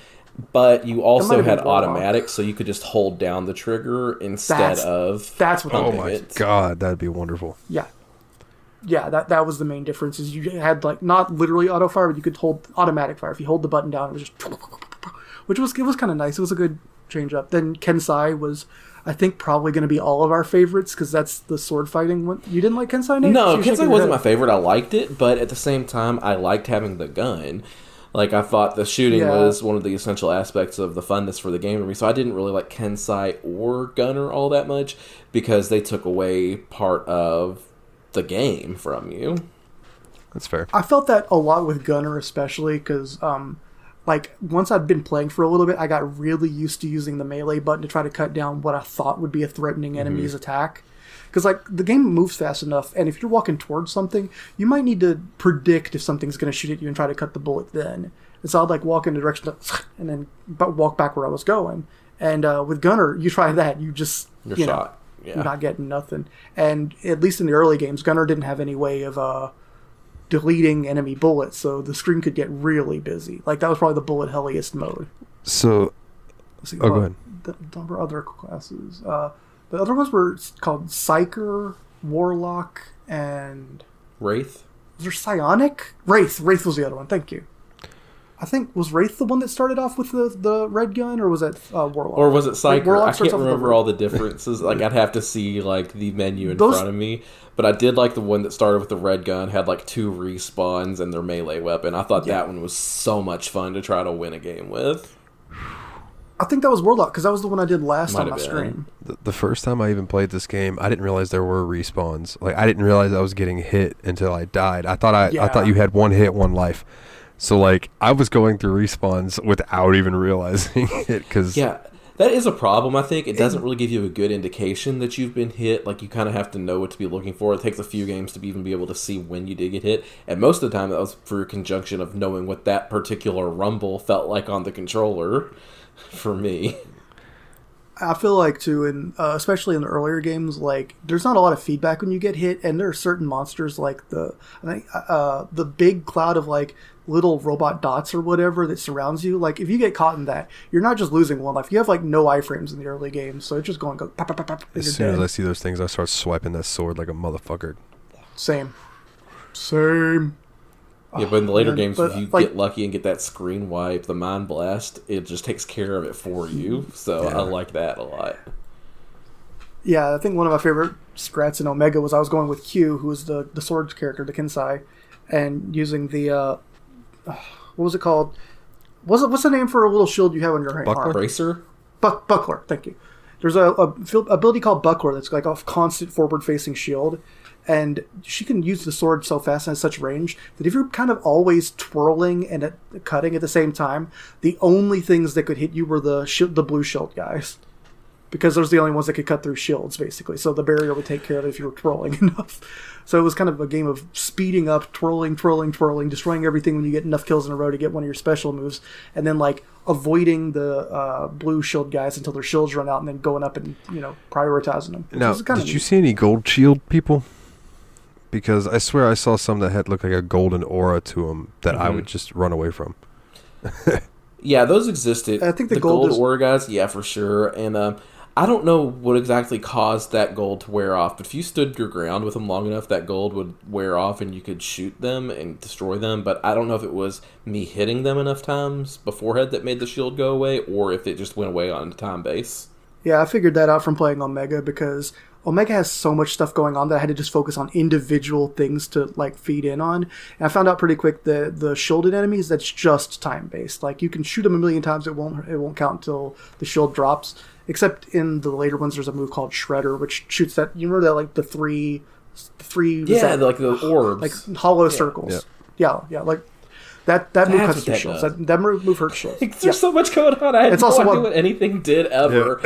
but you also had automatic, so you could just hold down the trigger instead of... That's what Oh my god, that'd be wonderful. Yeah. Yeah, that was the main difference, is you had, like, not literally auto fire, but you could hold automatic fire. If you hold the button down, it was just... Which was kind of nice. It was a good change up. Then Kensai was... I think probably going to be all of our favorites, because that's the sword fighting one. You didn't like Kensai, Nate? No, Kensai wasn't my favorite. I liked it, but at the same time, I liked having the gun. Like, I thought the shooting was one of the essential aspects of the funness for the game for me, so I didn't really like Kensai or Gunner all that much, because they took away part of the game from you. That's fair. I felt that a lot with Gunner, especially, because... like, once I'd been playing for a little bit, I got really used to using the melee button to try to cut down what I thought would be a threatening enemy's attack. Because, like, the game moves fast enough, and if you're walking towards something, you might need to predict if something's going to shoot at you and try to cut the bullet then. And so I'd like walk in the direction of, and then walk back where I was going. And with Gunner, you try that, you just You're you know, shot. Yeah. you're not getting nothing. And at least in the early games, Gunner didn't have any way of deleting enemy bullets, so the screen could get really busy. Like that was probably the bullet helliest mode. So, Let's see, go ahead. The number of other classes. The other ones were called Psyker, Warlock, and Wraith? was there Psionic? Wraith. Wraith was the other one. Thank you. I think, was Wraith the one that started off with the red gun, or was that Warlock? Or was it Psyker? Warlock I starts can't off with remember all the differences. Like, I'd have to see, like, the menu in front of me. But I did like the one that started with the red gun, had, like, 2 respawns and their melee weapon. I thought that one was so much fun to try to win a game with. I think that was Warlock, because that was the one I did last on my stream. The first time I even played this game, I didn't realize there were respawns. Like, I didn't realize I was getting hit until I died. I thought you had 1 hit, 1 life. So, like, I was going through respawns without even realizing it. Yeah, that is a problem, I think. It doesn't really give you a good indication that you've been hit. Like, you kind of have to know what to be looking for. It takes a few games to even be able to see when you did get hit. And most of the time, that was through a conjunction of knowing what that particular rumble felt like on the controller for me. I feel like, too, especially in the earlier games, like, there's not a lot of feedback when you get hit, and there are certain monsters, like the big cloud of, like, little robot dots or whatever that surrounds you. Like, if you get caught in that, you're not just losing 1 life. You have, like, no iframes in the early games, so it's just going, pop, pop, pop, pop. As soon as I see those things, I start swiping that sword like a motherfucker. Same. Yeah, but in the later games, if you get lucky and get that screen wipe, the Mind Blast, it just takes care of it for you. So I like that a lot. Yeah, I think one of my favorite strats in Omega was I was going with Q, who was the sword character, the Kensai, and using the what was it called? What's the name for a little shield you have on your arm? Bracer? Buckler. Thank you. There's a ability called Buckler that's like a constant forward-facing shield, and she can use the sword so fast and at such range that if you're kind of always twirling and cutting at the same time, the only things that could hit you were the blue shield guys. Because those are the only ones that could cut through shields, basically. So the barrier would take care of it if you were twirling enough. So it was kind of a game of speeding up, twirling, destroying everything when you get enough kills in a row to get one of your special moves, and then like avoiding the blue shield guys until their shields run out, and then going up and prioritizing them. Now, did you see any gold shield people? Because I swear I saw some that had looked like a golden aura to them that I would just run away from. Yeah, those existed. I think the gold aura guys, yeah, for sure. And I don't know what exactly caused that gold to wear off, but if you stood your ground with them long enough, that gold would wear off and you could shoot them and destroy them. But I don't know if it was me hitting them enough times beforehand that made the shield go away, or if it just went away on a time base. Yeah, I figured that out from playing Omega, because Omega has so much stuff going on that I had to just focus on individual things to like feed in on. And I found out pretty quick that the shielded enemies, that's just time based. Like you can shoot them a million times, it won't count until the shield drops. Except in the later ones, there's a move called Shredder, which shoots that. You remember that, like the three. Yeah, like the orbs, like hollow circles. Yeah, like that move cuts through shields. That move hurts shields. There's so much going on. I had no idea what anything did ever.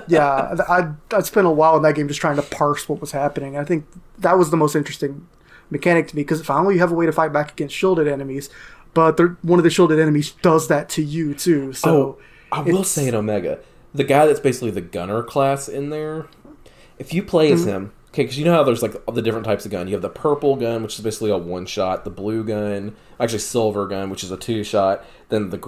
Yeah, I'd spent a while in that game just trying to parse what was happening. I think that was the most interesting mechanic to me, because finally you have a way to fight back against shielded enemies, but one of the shielded enemies does that to you too. So I will say in Omega, the guy that's basically the gunner class in there, if you play as him, okay, because you know how there's like all the different types of gun. You have the purple gun, which is basically a 1-shot, the blue gun, actually silver gun, which is a 2-shot, then the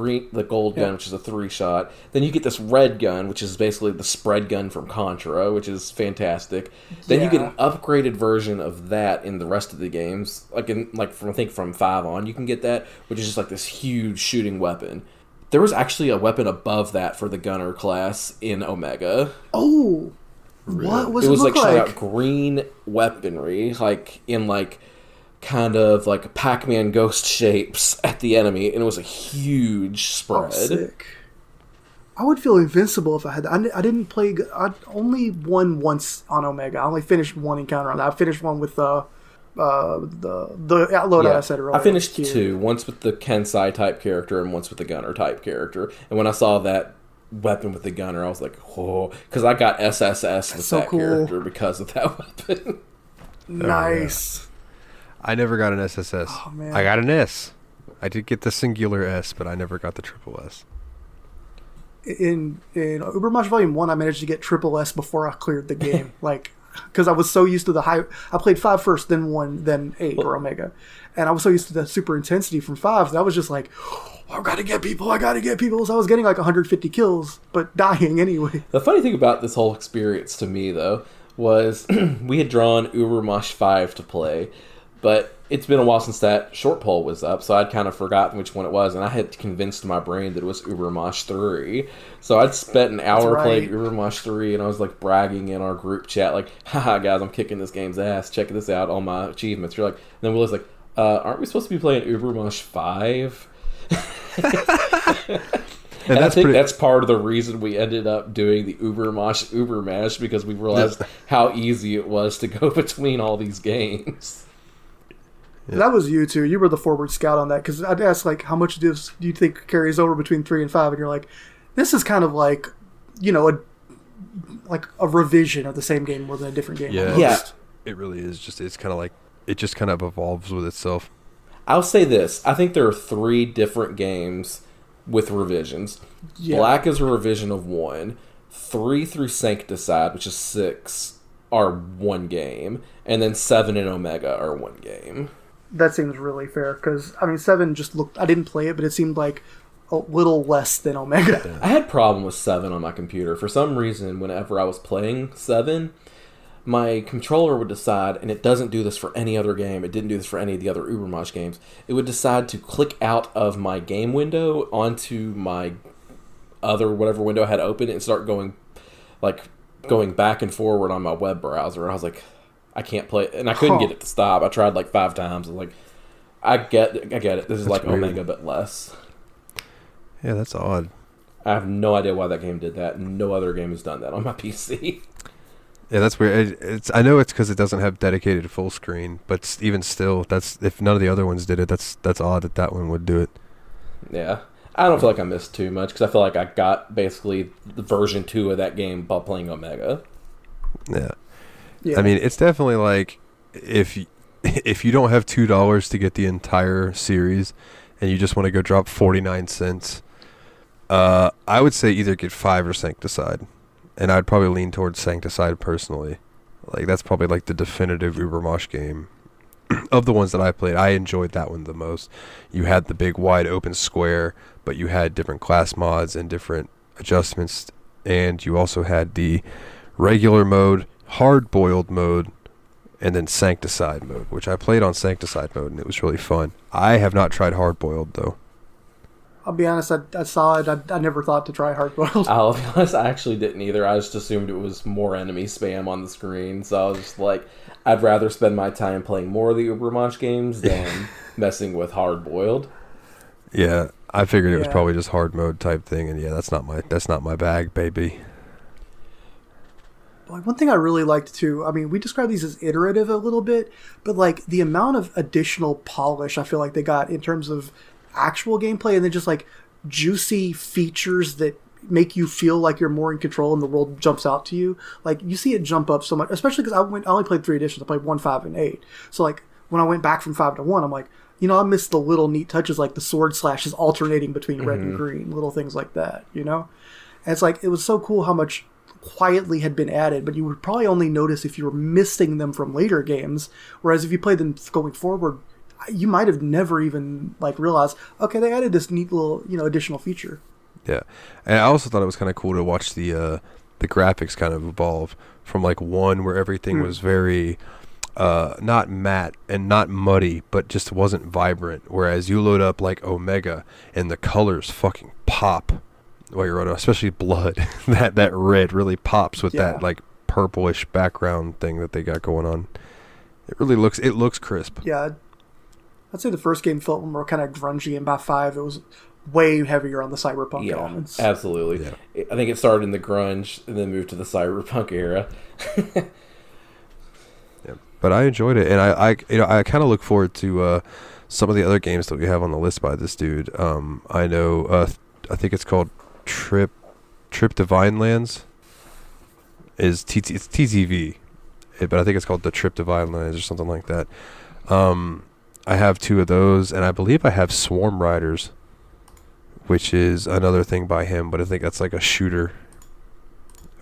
gold gun, which is a 3-shot. Then you get this red gun, which is basically the spread gun from Contra, which is fantastic. Then you get an upgraded version of that in the rest of the games, from 5 on, you can get that, which is just like this huge shooting weapon. There was actually a weapon above that for the gunner class in Omega. Oh, what was it? It was look like straight out green weaponry, like in like kind of like Pac-Man ghost shapes at the enemy, and it was a huge spread. Oh, sick. I would feel invincible if I had that. I didn't play. I only won once on Omega. I only finished one encounter on that. I finished one with the loadout I said earlier. I finished 2, once with the Kensai type character and once with the gunner type character. And when I saw that weapon with the gunner, I was like, oh, because I got SSS with that character because of that weapon. Nice. I never got an SSS. Oh, man. I got an S. I did get the singular S, but I never got the triple S. In Ubermosh Volume 1, I managed to get triple S before I cleared the game. Because I was so used to the high... I played 5 first, then 1, then 8, or Omega. And I was so used to the super intensity from 5 that I was just like, I gotta get people. So I was getting like 150 kills, but dying anyway. The funny thing about this whole experience to me, though, was we had drawn Ubermosh 5 to play, but it's been a while since that short poll was up, so I'd kind of forgotten which one it was, and I had convinced my brain that it was Ubermosh 3. So I'd spent an hour playing Ubermosh 3, and I was like bragging in our group chat, like, haha, guys, I'm kicking this game's ass. Check this out, all my achievements. You're like, and then Will's like, aren't we supposed to be playing Ubermosh 5? And I think that's part of the reason we ended up doing the Ubermash, because we realized how easy it was to go between all these games. Yeah. That was you too. You were the forward scout on that, because I'd ask like, how much do you think carries over between 3 and 5? And you're like, this is kind of like, a revision of the same game more than a different game. Yeah. It really is. It's kind of like it just kind of evolves with itself. I'll say this: I think there are 3 different games with revisions. Yeah. Black is a revision of 1. 3 through Sancticide, which is 6, are 1 game, and then 7 and Omega are 1 game. That seems really fair, because, 7 just looked... I didn't play it, but it seemed like a little less than Omega. Yeah. I had a problem with 7 on my computer. For some reason, whenever I was playing 7, my controller would decide, and it doesn't do this for any other game, it didn't do this for any of the other Ubermosh games, it would decide to click out of my game window onto my other whatever window I had open and start going back and forward on my web browser. I was like, I can't play it, and I couldn't get it to stop. I tried like 5 times. I was like, I get it. This is like weird. Omega, but less. Yeah, that's odd. I have no idea why that game did that. No other game has done that on my PC. Yeah, that's weird. I know it's because it doesn't have dedicated full screen, but even still, that's if none of the other ones did it. That's odd that one would do it. Yeah, I don't feel like I missed too much, because I feel like I got basically the version 2 of that game by playing Omega. Yeah. I mean, it's definitely like if you don't have $2 to get the entire series and you just want to go drop 49 cents, I would say either get 5 or Sancticide. And I'd probably lean towards Sancticide personally. Like, that's probably like the definitive Ubermosh game. Of the ones that I played, I enjoyed that one the most. You had the big wide open square, but you had different class mods and different adjustments, and you also had the regular mode, hard-boiled mode, and then Sancticide mode, which I played on Sancticide mode, and it was really fun. I have not tried hard-boiled, though. I'll be honest, I saw it. I never thought to try hard-boiled. I'll be honest, I actually didn't either. I just assumed it was more enemy spam on the screen, so I was just like, I'd rather spend my time playing more of the Ubermosh games than messing with hard-boiled. Yeah, I figured it was probably just hard mode type thing, and that's not my bag, baby. Like, one thing I really liked too, we describe these as iterative a little bit, but like the amount of additional polish I feel like they got in terms of actual gameplay, and then just like juicy features that make you feel like you're more in control and the world jumps out to you. Like, you see it jump up so much, especially because I only played 3 editions. I played 1, 5, and 8. So like when I went back from 5 to 1, I'm like, I missed the little neat touches, like the sword slashes alternating between red and green, little things like that, And it's like, it was so cool how much quietly had been added, but you would probably only notice if you were missing them from later games, whereas if you played them going forward, you might have never even like realized, okay, they added this neat little additional feature. Yeah, and I also thought it was kind of cool to watch the graphics kind of evolve from like 1 where everything was very not matte and not muddy, but just wasn't vibrant, whereas you load up like Omega and the colors fucking pop while you're on it, especially blood. that red really pops with that like purplish background thing that they got going on. It really looks crisp. Yeah, I'd say the first game felt more kind of grungy, and by 5 it was way heavier on the cyberpunk elements. Absolutely. Yeah. I think it started in the grunge and then moved to the cyberpunk era. Yeah, but I enjoyed it, and I kind of look forward to some of the other games that we have on the list by this dude. I know I think it's called Trip to Vinelands. It's TTV, but I think it's called the Trip to Vinelands or something like that. I have 2 of those, and I believe I have Swarm Riders, which is another thing by him, but I think that's like a shooter,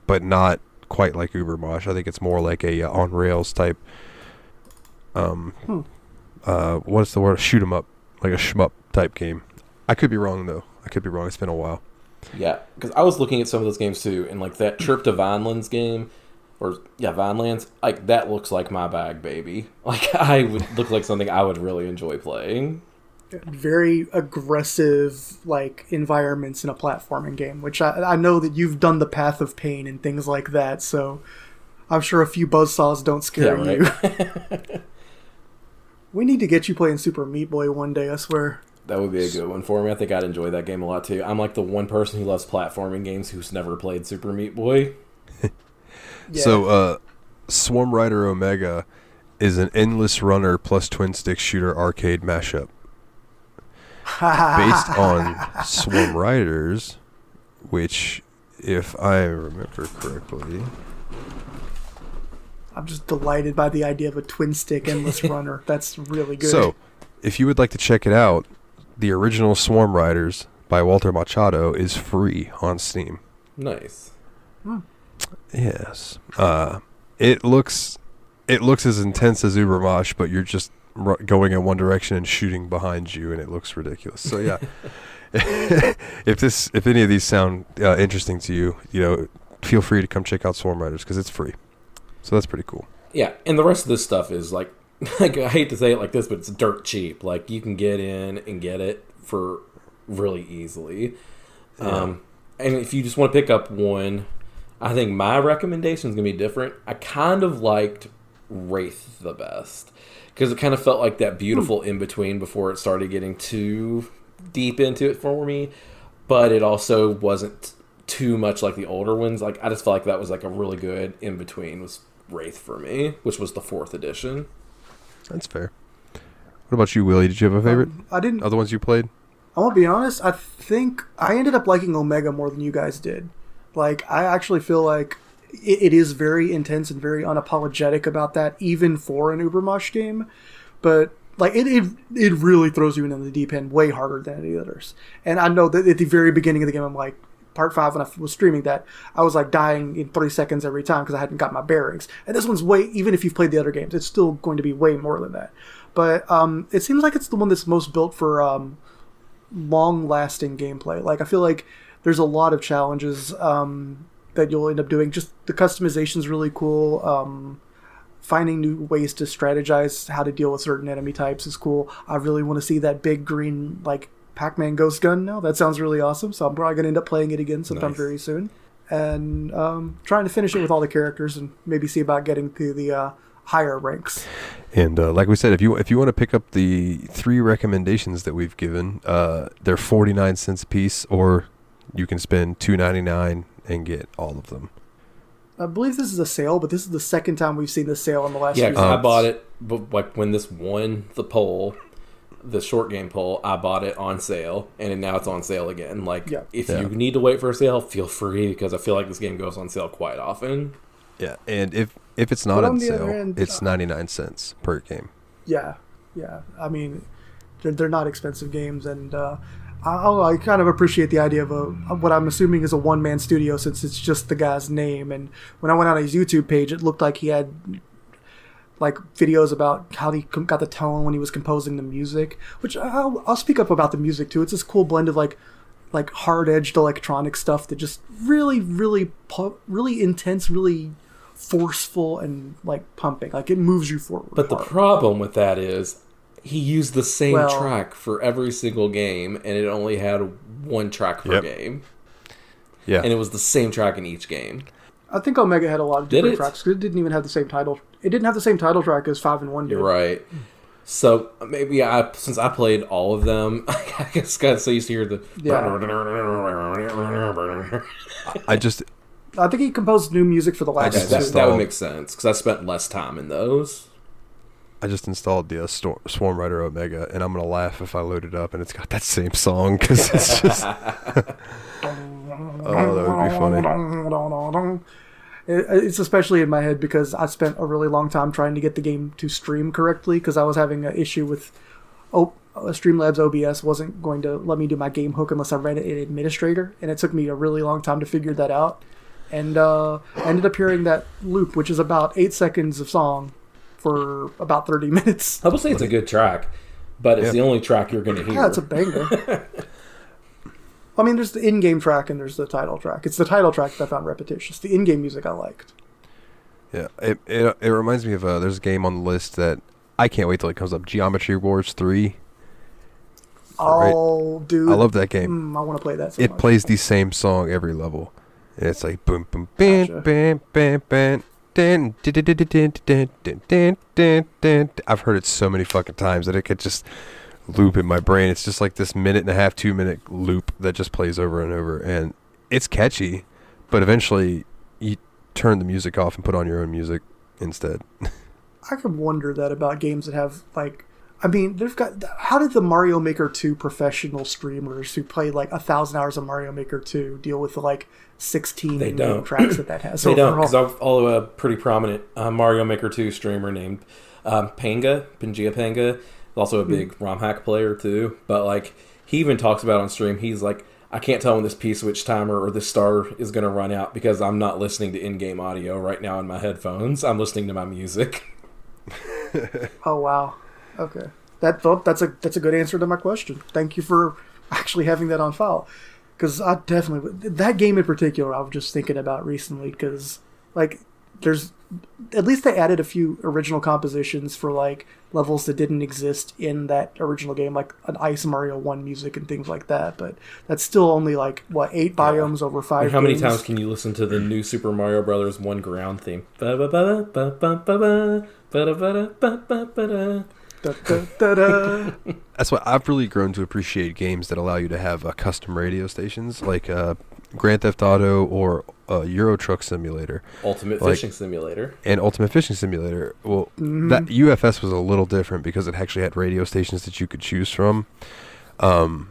but not quite like Ubermosh. I think it's more like a on rails type. What's the word? Shoot 'em up, like a shmup type game. I could be wrong though. I could be wrong. It's been a while. Yeah, because I was looking at some of those games too, and like that Trip to Vinelands game, Vinelands, like that looks like my bag, baby. Like I would look like something I would really enjoy playing. Very aggressive like environments in a platforming game, which I know that you've done the Path of Pain and things like that, so I'm sure a few buzzsaws don't scare you. We need to get you playing Super Meat Boy one day, I swear. That would be a good one for me. I think I'd enjoy that game a lot too. I'm like the one person who loves platforming games who's never played Super Meat Boy. Yeah. So, Swarm Rider Omega is an endless runner plus twin stick shooter arcade mashup based on Swarm Riders, which, if I remember correctly, I'm just delighted by the idea of a twin stick endless runner. That's really good. So, if you would like to check it out, the original Swarm Riders by Walter Machado is free on Steam. Nice. Yes. It looks as intense as Ubermosh, but you're just going in one direction and shooting behind you, and it looks ridiculous. So yeah, if any of these sound interesting to you, feel free to come check out Swarm Riders because it's free. So that's pretty cool. Yeah, and the rest of this stuff is like I hate to say it like this, but it's dirt cheap. Like you can get in and get it for really easily. Yeah. And if you just want to pick up one, I think my recommendation is going to be different. I kind of liked Wraith the best because it kind of felt like that beautiful in-between before it started getting too deep into it for me, but it also wasn't too much like the older ones. Like I just felt like that was like a really good in-between was Wraith for me, which was the 4th edition. That's fair. What about you, Willie? Did you have a favorite? I didn't. Other ones you played? I won't be honest. I think I ended up liking Omega more than you guys did. Like, I actually feel like it is very intense and very unapologetic about that, even for an Ubermosh game. But like, it really throws you into the deep end way harder than any others. And I know that at the very beginning of the game, I'm like, Part 5, when I was streaming that, I was like dying in 3 seconds every time because I hadn't got my bearings. And this one's even if you've played the other games, it's still going to be way more than that. But it seems like it's the one that's most built for long-lasting gameplay. Like, I feel like there's a lot of challenges that you'll end up doing. Just the customization's really cool. Finding new ways to strategize how to deal with certain enemy types is cool. I really want to see that big green, like, Pac-Man ghost gun now. That sounds really awesome. So I'm probably going to end up playing it again sometime very soon. And trying to finish it with all the characters and maybe see about getting to the higher ranks. And like we said, if you want to pick up the 3 recommendations that we've given, they're 49 cents a piece, or you can spend $2.99 and get all of them. I believe this is a sale, but this is the second time we've seen this sale in the last few years. I bought it, but like when this won the poll, the short game poll, I bought it on sale, and now it's on sale again. Like, if you need to wait for a sale, feel free, because I feel like this game goes on sale quite often. Yeah, and if it's not on sale, it's 99 cents per game. Yeah. I mean, they're not expensive games, and I kind of appreciate the idea of what I'm assuming is a one-man studio, since it's just the guy's name. And when I went on his YouTube page, it looked like he had like videos about how he got the tone when he was composing the music, which I'll speak up about the music too. It's this cool blend of like hard-edged electronic stuff that just really intense, really forceful, and like pumping. Like it moves you forward. But hard. The problem with that is he used the same track for every single game, and it only had one track per game. Yeah, and it was the same track in each game. I think Omega had a lot of different tracks because it didn't even have the same title. It didn't have the same title track as 5 and 1 did. You're right. So maybe since I played all of them, I just got so used to hear the. Yeah. I think he composed new music for the last. That would make sense because I spent less time in those. I just installed the Swarm Rider Omega, and I'm gonna laugh if I load it up and it's got that same song because it's just. Oh, that would be funny. It's especially in my head because I spent a really long time trying to get the game to stream correctly because I was having an issue with Streamlabs OBS wasn't going to let me do my game hook unless I read it in Administrator, and it took me a really long time to figure that out. And I ended up hearing that loop, which is about 8 seconds of song for about 30 minutes. I will say it's a good track, but it's the only track you're going to hear. Yeah, it's a banger. I mean, there's the in-game track and there's the title track. It's the title track that I found repetitious. The in-game music I liked. Yeah, it reminds me of there's a game on the list that I can't wait till it comes up. Geometry Wars 3. Oh, right? Dude, I love that game. I want to play that. It plays the same song every level. And it's like boom, boom, bam, bam, bam, bam. I've heard it so many fucking times that it could just loop in my brain. It's just like this 1.5, 2 minute loop that just plays over and over, and it's catchy. But eventually, you turn the music off and put on your own music instead. I could wonder that about games that have like. I mean, they've got. How did the Mario Maker 2 professional streamers who play like 1,000 hours of Mario Maker 2 deal with the like 16 in-game tracks that has? They don't, because I follow a pretty prominent Mario Maker 2 streamer named Pangia Panga. Also a big ROM hack player too. But like, he even talks about on stream, he's like, I can't tell when this P-switch timer or this star is going to run out because I'm not listening to in-game audio right now in my headphones. I'm listening to my music. Oh, wow. Okay. That's a good answer to my question. Thank you for actually having that on file. Because I definitely... That game in particular, I was just thinking about recently, because, like, there's... At least they added a few original compositions for, like, levels that didn't exist in that original game, like an Ice Mario 1 music and things like that. But that's still only, like, 8 biomes over 5 games. How many times can you listen to the new Super Mario Brothers 1 ground theme? Da, da, da, da. That's why I've really grown to appreciate games that allow you to have custom radio stations, like Grand Theft Auto or Euro Truck Simulator, Ultimate Fishing Simulator, and Ultimate Fishing Simulator. Well, that UFS was a little different because it actually had radio stations that you could choose from. It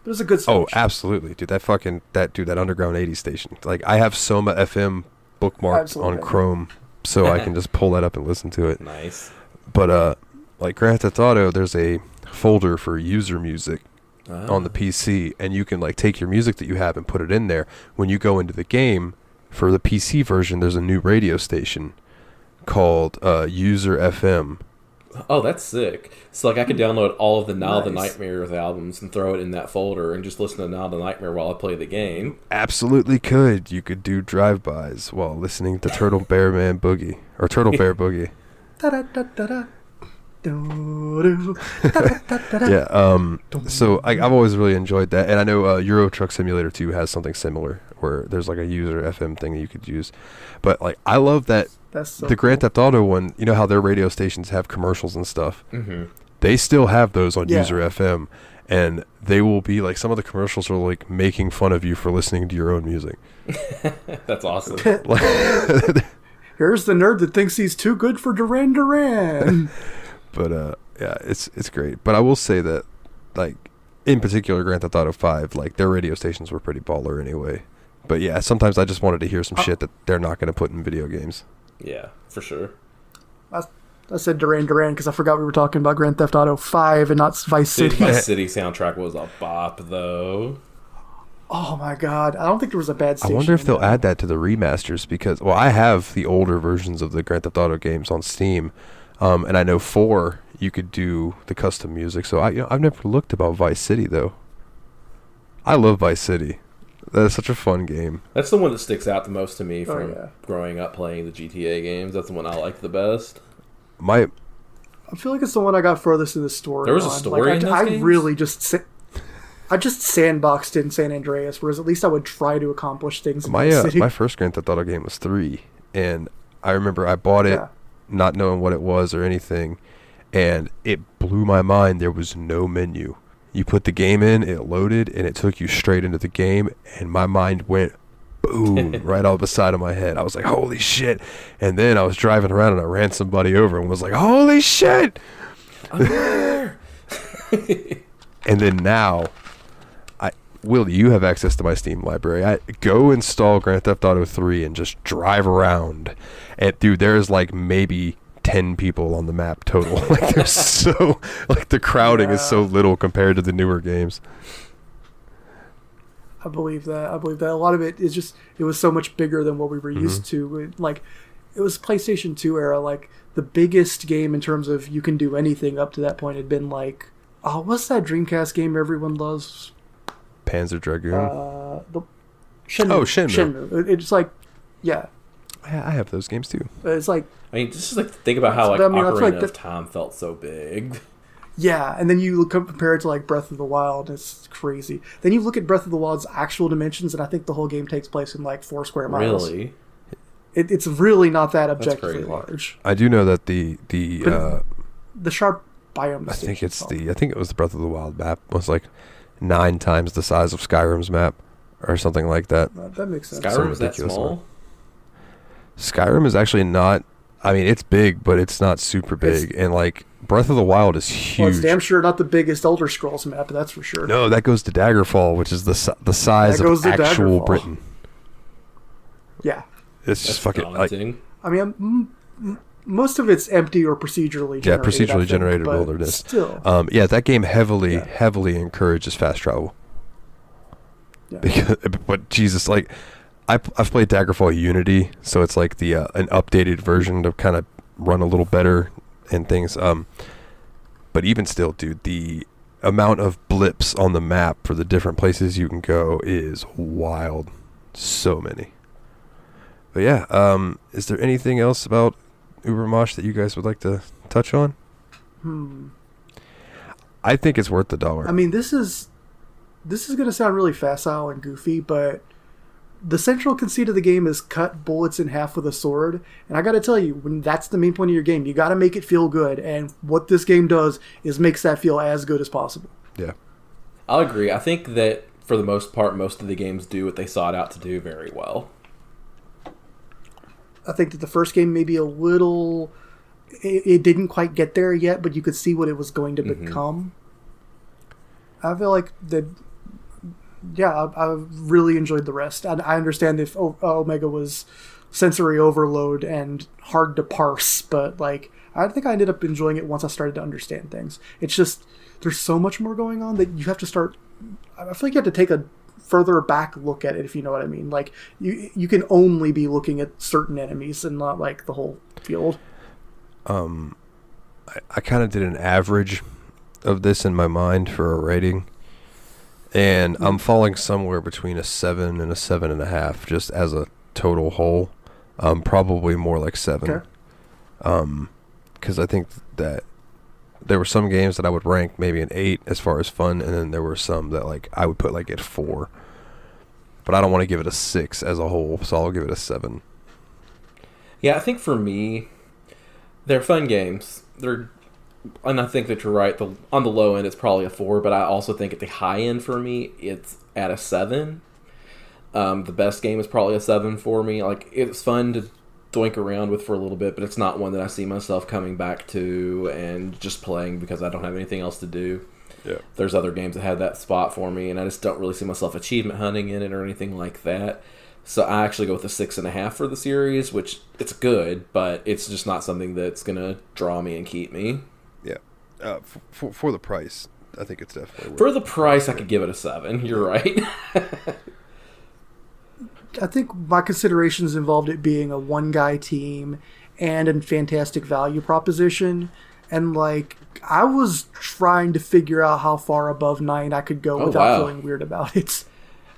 was a good selection. Oh, absolutely, dude! That Underground 80 station. Like, I have Soma FM bookmarked on Chrome, so I can just pull that up and listen to it. Nice. But like Grand Theft Auto, there's a folder for user music on the PC, and you can like take your music that you have and put it in there. When you go into the game, for the PC version, there's a new radio station called User FM. Oh, that's sick. So like I could download all of the Now the Nightmares albums and throw it in that folder and just listen to Now the Nightmare while I play the game. Absolutely could. You could do drive-bys while listening to Turtle Bear Man Boogie, or Turtle Bear Boogie. Da-da-da-da-da. Yeah, so I've always really enjoyed that, and I know Euro Truck Simulator 2 has something similar where there's like a user FM thing that you could use. But like, I love that the Grand Theft Auto one, you know how their radio stations have commercials and stuff? Mm-hmm. They still have those on User FM, and they will be like, some of the commercials are like making fun of you for listening to your own music. That's awesome. Here's the nerd that thinks he's too good for Duran Duran. But yeah, it's great. But I will say that, like, in particular, Grand Theft Auto 5, like, their radio stations were pretty baller anyway. But yeah, sometimes I just wanted to hear some shit that they're not going to put in video games. Yeah, for sure. I said Duran Duran because I forgot we were talking about Grand Theft Auto 5 and not Vice City. The Vice City soundtrack was a bop, though. Oh my god, I don't think there was a bad station. I wonder if they'll add that to the remasters, because, well, I have the older versions of the Grand Theft Auto games on Steam. And I know 4, you could do the custom music. So I've never looked about Vice City, though. I love Vice City. That is such a fun game. That's the one that sticks out the most to me from growing up playing the GTA games. That's the one I like the best. I feel like it's the one I got furthest in the story. There was a story in those games? Really just... I just sandboxed in San Andreas, whereas at least I would try to accomplish things in Vice City. My first Grand Theft Auto game was 3, and I remember I bought it not knowing what it was or anything, and it blew my mind. There was no menu. You put the game in, it loaded, and it took you straight into the game, and my mind went boom right off the side of my head. I was like, holy shit. And then I was driving around and I ran somebody over and was like, holy shit. I'm there. And then now, Will, you have access to my Steam library. Go install Grand Theft Auto 3 and just drive around. And dude, there's like maybe 10 people on the map total. Like there's so like the crowding is so little compared to the newer games. I believe that. A lot of it is just, it was so much bigger than what we were used to. Like, it was PlayStation 2 era. Like, the biggest game in terms of you can do anything up to that point had been like, oh, what's that Dreamcast game everyone loves? Panzer Dragoon. The Shenmue. Oh, Shenmue. It's like, yeah. I have those games too. It's like, I mean, just like think about how like Ocarina of Time felt so big. Yeah, and then you compare it to like Breath of the Wild, it's crazy. Then you look at Breath of the Wild's actual dimensions, and I think the whole game takes place in like 4 square miles. Really? It's really not that objectively large. I do know that the sharp biome. I think it was the Breath of the Wild map was like 9 times the size of Skyrim's map, or something like that. That makes sense. Skyrim is that small? Skyrim is actually not. I mean, it's big, but it's not super big, and like Breath of the Wild is huge. Well, it's damn sure not the biggest Elder Scrolls map, that's for sure. No, that goes to Daggerfall, which is the size of actual Britain. Yeah, it's just fucking. I mean, most of it's empty or procedurally generated. Yeah, procedurally generated wilderness. Still, yeah, that game heavily encourages fast travel. Yeah. But Jesus, like. I've played Daggerfall Unity, so it's like the an updated version to kind of run a little better and things. But even still, dude, the amount of blips on the map for the different places you can go is wild. So many. But yeah, is there anything else about Ubermosh that you guys would like to touch on? I think it's worth the $1. I mean, this is going to sound really facile and goofy, but the central conceit of the game is cut bullets in half with a sword. And I got to tell you, when that's the main point of your game, you got to make it feel good. And what this game does is makes that feel as good as possible. Yeah. I'll agree. I think that for the most part, most of the games do what they sought out to do very well. I think that the first game maybe a little... It didn't quite get there yet, but you could see what it was going to become. I feel like that... Yeah, I really enjoyed the rest. I understand if Omega was sensory overload and hard to parse, but like I think I ended up enjoying it once I started to understand things. It's just there's so much more going on that you have to start. I feel like you have to take a further back look at it, if you know what I mean. Like you can only be looking at certain enemies and not like the whole field. I kind of did an average of this in my mind for a rating. And I'm falling somewhere between a 7 and a 7.5, just as a total whole. Probably more like 7. Okay. Because I think that there were some games that I would rank maybe an 8 as far as fun, and then there were some that like I would put like at 4. But I don't want to give it a 6 as a whole, so I'll give it a 7. Yeah, I think for me, they're fun games. And I think that you're right. On the low end, it's probably a 4, but I also think at the high end for me, it's at a 7. The best game is probably a 7 for me. Like, it's fun to doink around with for a little bit, but it's not one that I see myself coming back to and just playing because I don't have anything else to do. Yeah. There's other games that have that spot for me, and I just don't really see myself achievement hunting in it or anything like that. So I actually go with a 6.5 for the series, which it's good, but it's just not something that's going to draw me and keep me. Yeah. For the price, I think it's definitely worth For the price, I could give it a 7. You're right. I think my considerations involved it being a one-guy team and a fantastic value proposition. And, like, I was trying to figure out how far above 9 I could go without feeling weird about it.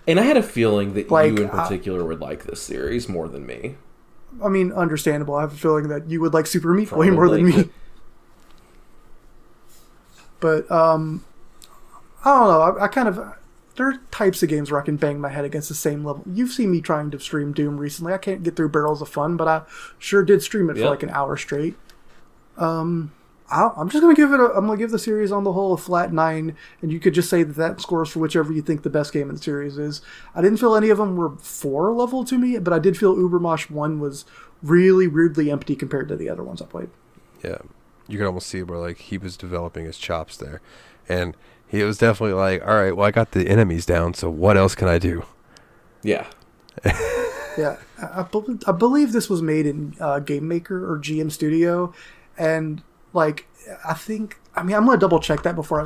And I had a feeling that you in particular would like this series more than me. I mean, understandable. I have a feeling that you would like Super Meat way more than me. But, I don't know. I kind of... There are types of games where I can bang my head against the same level. You've seen me trying to stream Doom recently. I can't get through Barrels of Fun, but I sure did stream it for like an hour straight. I'm just gonna give it. I'm gonna give the series on the whole a flat 9, and you could just say that scores for whichever you think the best game in the series is. I didn't feel any of them were 4 level to me, but I did feel Ubermosh 1 was really weirdly empty compared to the other ones I played. Yeah, you could almost see where like he was developing his chops there, and he was definitely like, all right, well, I got the enemies down, so what else can I do? Yeah. Yeah, I believe this was made in Game Maker or GM Studio, and like I mean I'm gonna double check that before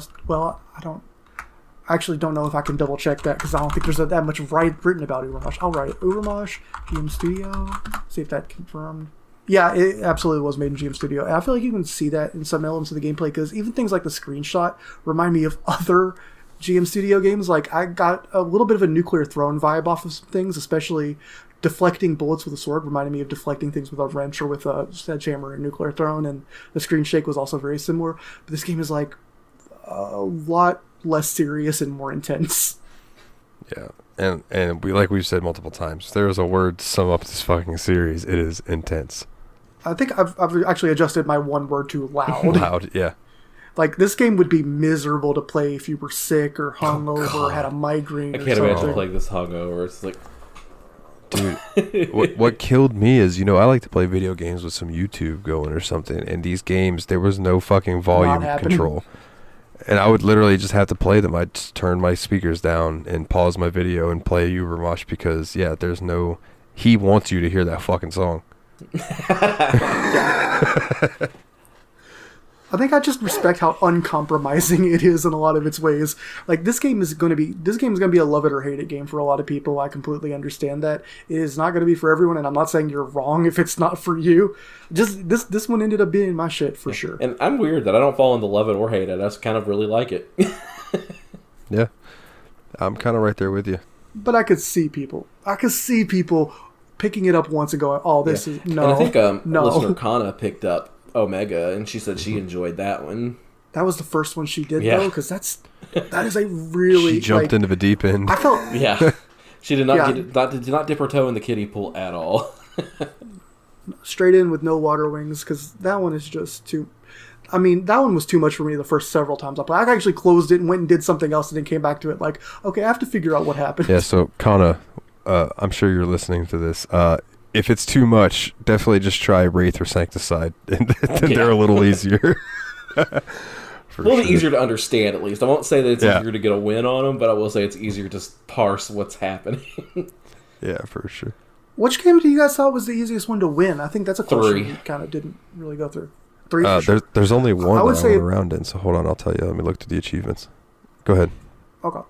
I actually don't know if I can double check that because I don't think there's that much written about Ubermosh. I'll write it. Ubermosh, GM Studio. See if that confirmed. Yeah, it absolutely was made in GM Studio. And I feel like you can see that in some elements of the gameplay because even things like the screenshot remind me of other GM Studio games. Like I got a little bit of a Nuclear Throne vibe off of some things, especially deflecting bullets with a sword reminded me of deflecting things with a wrench or with a sledgehammer in Nuclear Throne, and the screen shake was also very similar. But this game is like a lot less serious and more intense. Yeah, and we've said multiple times, if there is a word to sum up this fucking series, it is intense. I think I've actually adjusted my one word to loud. Loud, yeah. Like, this game would be miserable to play if you were sick or hungover or had a migraine. I can't imagine playing this hungover. It's like, dude, what killed me is, I like to play video games with some YouTube going or something, and these games, there was no fucking volume control. And I would literally just have to play them. I'd just turn my speakers down and pause my video and play Ubermosh because, there's no... He wants you to hear that fucking song. I think I just respect how uncompromising it is in a lot of its ways. Like, this game is going to be a love it or hate it game for a lot of people. I completely understand that. It is not going to be for everyone, and I'm not saying you're wrong if it's not for you. Just this one ended up being my shit for sure. And I'm weird that I don't fall into love it or hate it. I just kind of really like it. Yeah. I'm kind of right there with you. But I could see people picking it up once and going, "Oh, this is no." And I think no. listener Kana picked up Omega, and she said she enjoyed that one. That was the first one she did, though, because that is a really... She jumped into the deep end. I felt... Yeah. She did not dip her toe in the kiddie pool at all. Straight in with no water wings, because that one is just too... I mean, that one was too much for me the first several times I played. I actually closed it and went and did something else and then came back to it like, okay, I have to figure out what happened. Yeah, so, Kana, I'm sure you're listening to this. If it's too much, definitely just try Wraith or Sancticide. And they're a little easier. A little bit easier to understand, at least. I won't say that it's easier to get a win on them, but I will say it's easier to parse what's happening. Yeah, for sure. Which game do you guys thought was the easiest one to win? I think that's a question 3. we kind of didn't really go through. 3 for sure. There's only one that I went around in, so hold on, I'll tell you. Let me look to the achievements. Go ahead. Okay.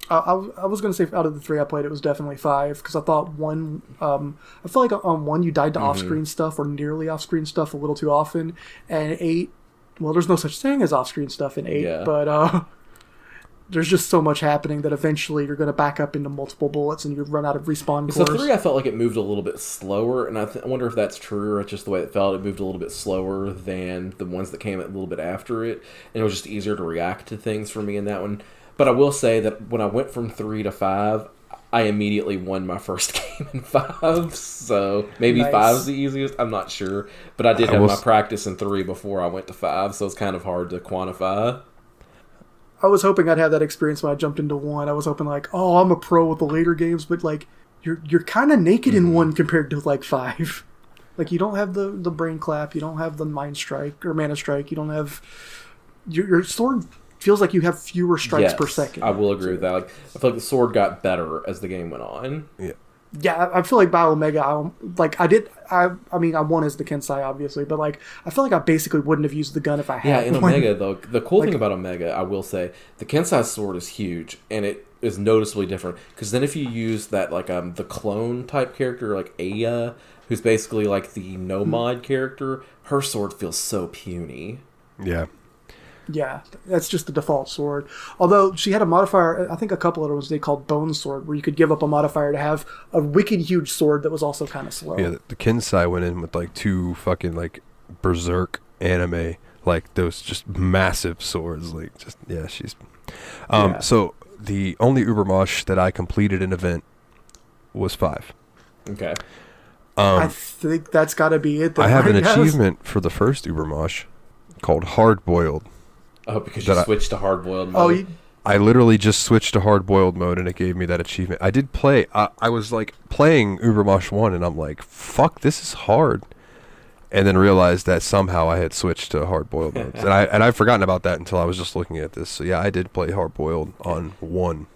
I was going to say out of the 3 I played, it was definitely 5, because I thought 1, I feel like on 1 you died to off-screen stuff or nearly off-screen stuff a little too often, and 8, well, there's no such thing as off-screen stuff in 8, but there's just so much happening that eventually you're going to back up into multiple bullets and you run out of respawn cores. So 3, I felt like it moved a little bit slower, and I wonder if that's true or it's just the way it felt. It moved a little bit slower than the ones that came a little bit after it, and it was just easier to react to things for me in that one. But I will say that when I went from 3 to 5, I immediately won my first game in 5. So maybe Nice. 5 is the easiest. I'm not sure. But I did have my practice in 3 before I went to 5, so it's kind of hard to quantify. I was hoping I'd have that experience when I jumped into 1. I was hoping like, oh, I'm a pro with the later games, but like you're kind of naked in 1 compared to like 5. Like you don't have the brain clap, you don't have the mind strike or mana strike, you don't have your sword feels like you have fewer strikes per second. I will agree with that. Like, I feel like the sword got better as the game went on. Yeah, I feel like by Omega, I mean, I won as the Kensai, obviously, but like, I feel like I basically wouldn't have used the gun if I had. Yeah, in one. Omega, though, the cool thing about Omega, I will say, the Kensai sword is huge, and it is noticeably different. Because then if you use that, like, the clone type character, like Aya, who's basically like the no-mod character, her sword feels so puny. Yeah. Yeah, that's just the default sword. Although she had a modifier, I think a couple other ones they called Bone Sword, where you could give up a modifier to have a wicked huge sword that was also kind of slow. Yeah, the Kensai went in with like 2 fucking like berserk anime, like those just massive swords. Like just she's. So the only Ubermosh that I completed an event was 5. Okay. I think that's got to be it. I have an achievement for the first Ubermosh called Hard Boiled. Oh, because you switched to hard-boiled mode. Oh, I literally just switched to hard-boiled mode, and it gave me that achievement. I did play... I was, like, playing Ubermosh 1, and I'm like, fuck, this is hard. And then realized that somehow I had switched to hard-boiled modes. And I'd forgotten about that until I was just looking at this. So, yeah, I did play hard-boiled on 1.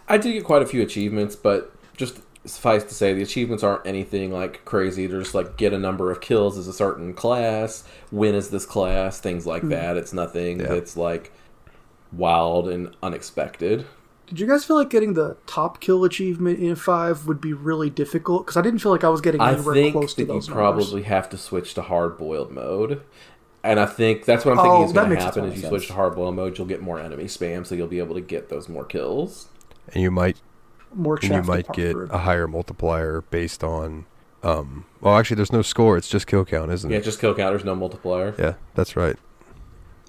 I did get quite a few achievements, but just suffice to say, the achievements aren't anything like crazy. They're just like get a number of kills as a certain class, win as this class, things like that. It's nothing that's like wild and unexpected. Did you guys feel like getting the top kill achievement in 5 would be really difficult? Because I didn't feel like I was getting anywhere close to those numbers. I think that you probably have to switch to hard-boiled mode. And I think that's what I'm thinking is going to happen. If you switch to hard-boiled mode, you'll get more enemy spam, so you'll be able to get those more kills. And you might get group. a higher multiplier based on... well, actually, there's no score. It's just kill count, isn't it? Yeah, just kill count. There's no multiplier. Yeah, that's right.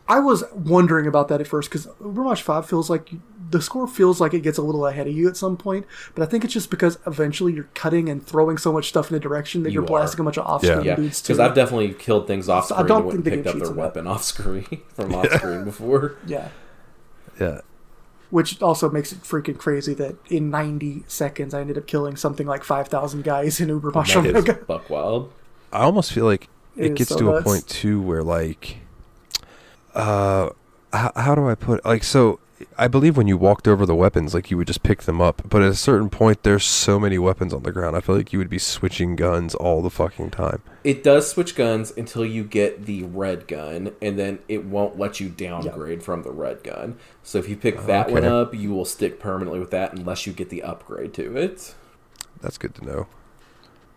I was wondering about that at first because Ubermosh 5 feels like the score feels like it gets a little ahead of you at some point, but I think it's just because eventually you're cutting and throwing so much stuff in a direction that you're blasting a bunch of off-screen dudes too. Because I've definitely killed things off-screen I don't and picked up their weapon off-screen from off-screen before. Yeah. Yeah. Which also makes it freaking crazy that in 90 seconds I ended up killing something like 5,000 guys in Ubermosh Omega. Buck wild. I almost feel like it gets so to nuts. A point too where like... how do I put it? Like, so I believe when you walked over the weapons, like you would just pick them up, but at a certain point there's so many weapons on the ground, I feel like you would be switching guns all the fucking time. It does switch guns until you get the red gun, and then it won't let you downgrade from the red gun. So if you pick that one up, you will stick permanently with that unless you get the upgrade to it. That's good to know.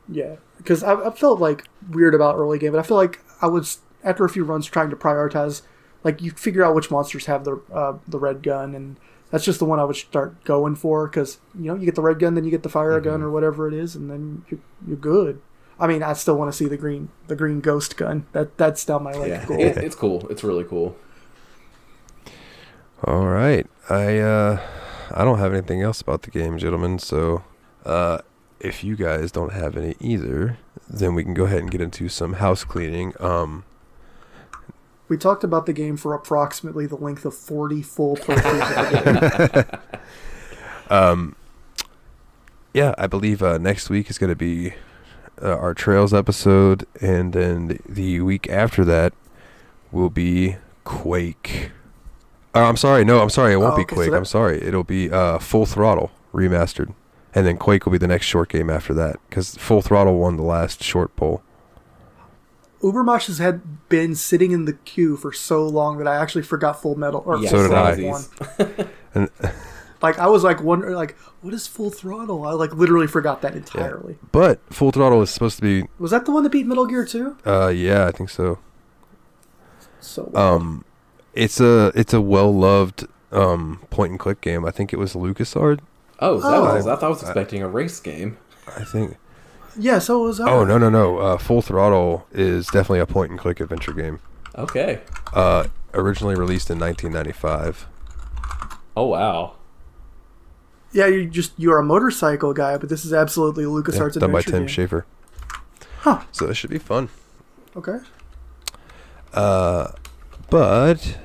Yeah, because I felt like weird about early game, but I feel like I was, after a few runs, trying to prioritize. Like, you figure out which monsters have the red gun, and that's just the one I would start going for, because, you get the red gun, then you get the fire gun or whatever it is, and then you're good. I mean, I still want to see the green ghost gun. That's down my goal. It's cool. It's really cool. All right. I don't have anything else about the game, gentlemen, so if you guys don't have any either, then we can go ahead and get into some house cleaning. We talked about the game for approximately the length of 40 full playthroughs of the game. Yeah, I believe next week is going to be our Trails episode, and then the week after that will be Quake. I'm sorry, it won't be Quake. I'm sorry, it'll be Full Throttle Remastered, and then Quake will be the next short game after that, because Full Throttle won the last short poll. Ubermosh has been sitting in the queue for so long that I actually forgot Full Metal. Or so did I. And, like, I was like wondering, like, what is Full Throttle? I like literally forgot that entirely. Yeah. But Full Throttle is supposed to be. Was that the one that beat Metal Gear 2? Yeah, I think so. So. Well. It's a well loved point and click game. I think it was LucasArts. Oh, I thought I was expecting a race game. I think. Yeah, so it was. Oh no! Full Throttle is definitely a point and click adventure game. Okay. Originally released in 1995. Oh wow. Yeah, you're a motorcycle guy, but this is absolutely a LucasArts adventure done by Tim game. Schafer. Huh. So this should be fun. Okay. But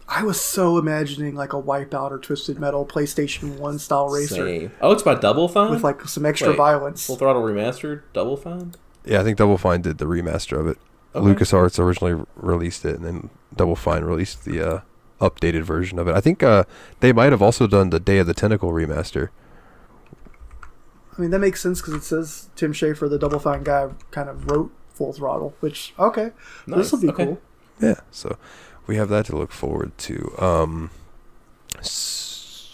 I was so imagining like a Wipeout or Twisted Metal PlayStation 1 style racer. Same. Oh, it's by Double Fine? With like some extra violence. Full Throttle Remastered? Double Fine? Yeah, I think Double Fine did the remaster of it. Okay. LucasArts originally released it, and then Double Fine released the updated version of it. I think they might have also done the Day of the Tentacle remaster. I mean, that makes sense because it says Tim Schafer, the Double Fine guy, kind of wrote Full Throttle, which, okay. Nice. This will be cool. Yeah, so we have that to look forward to.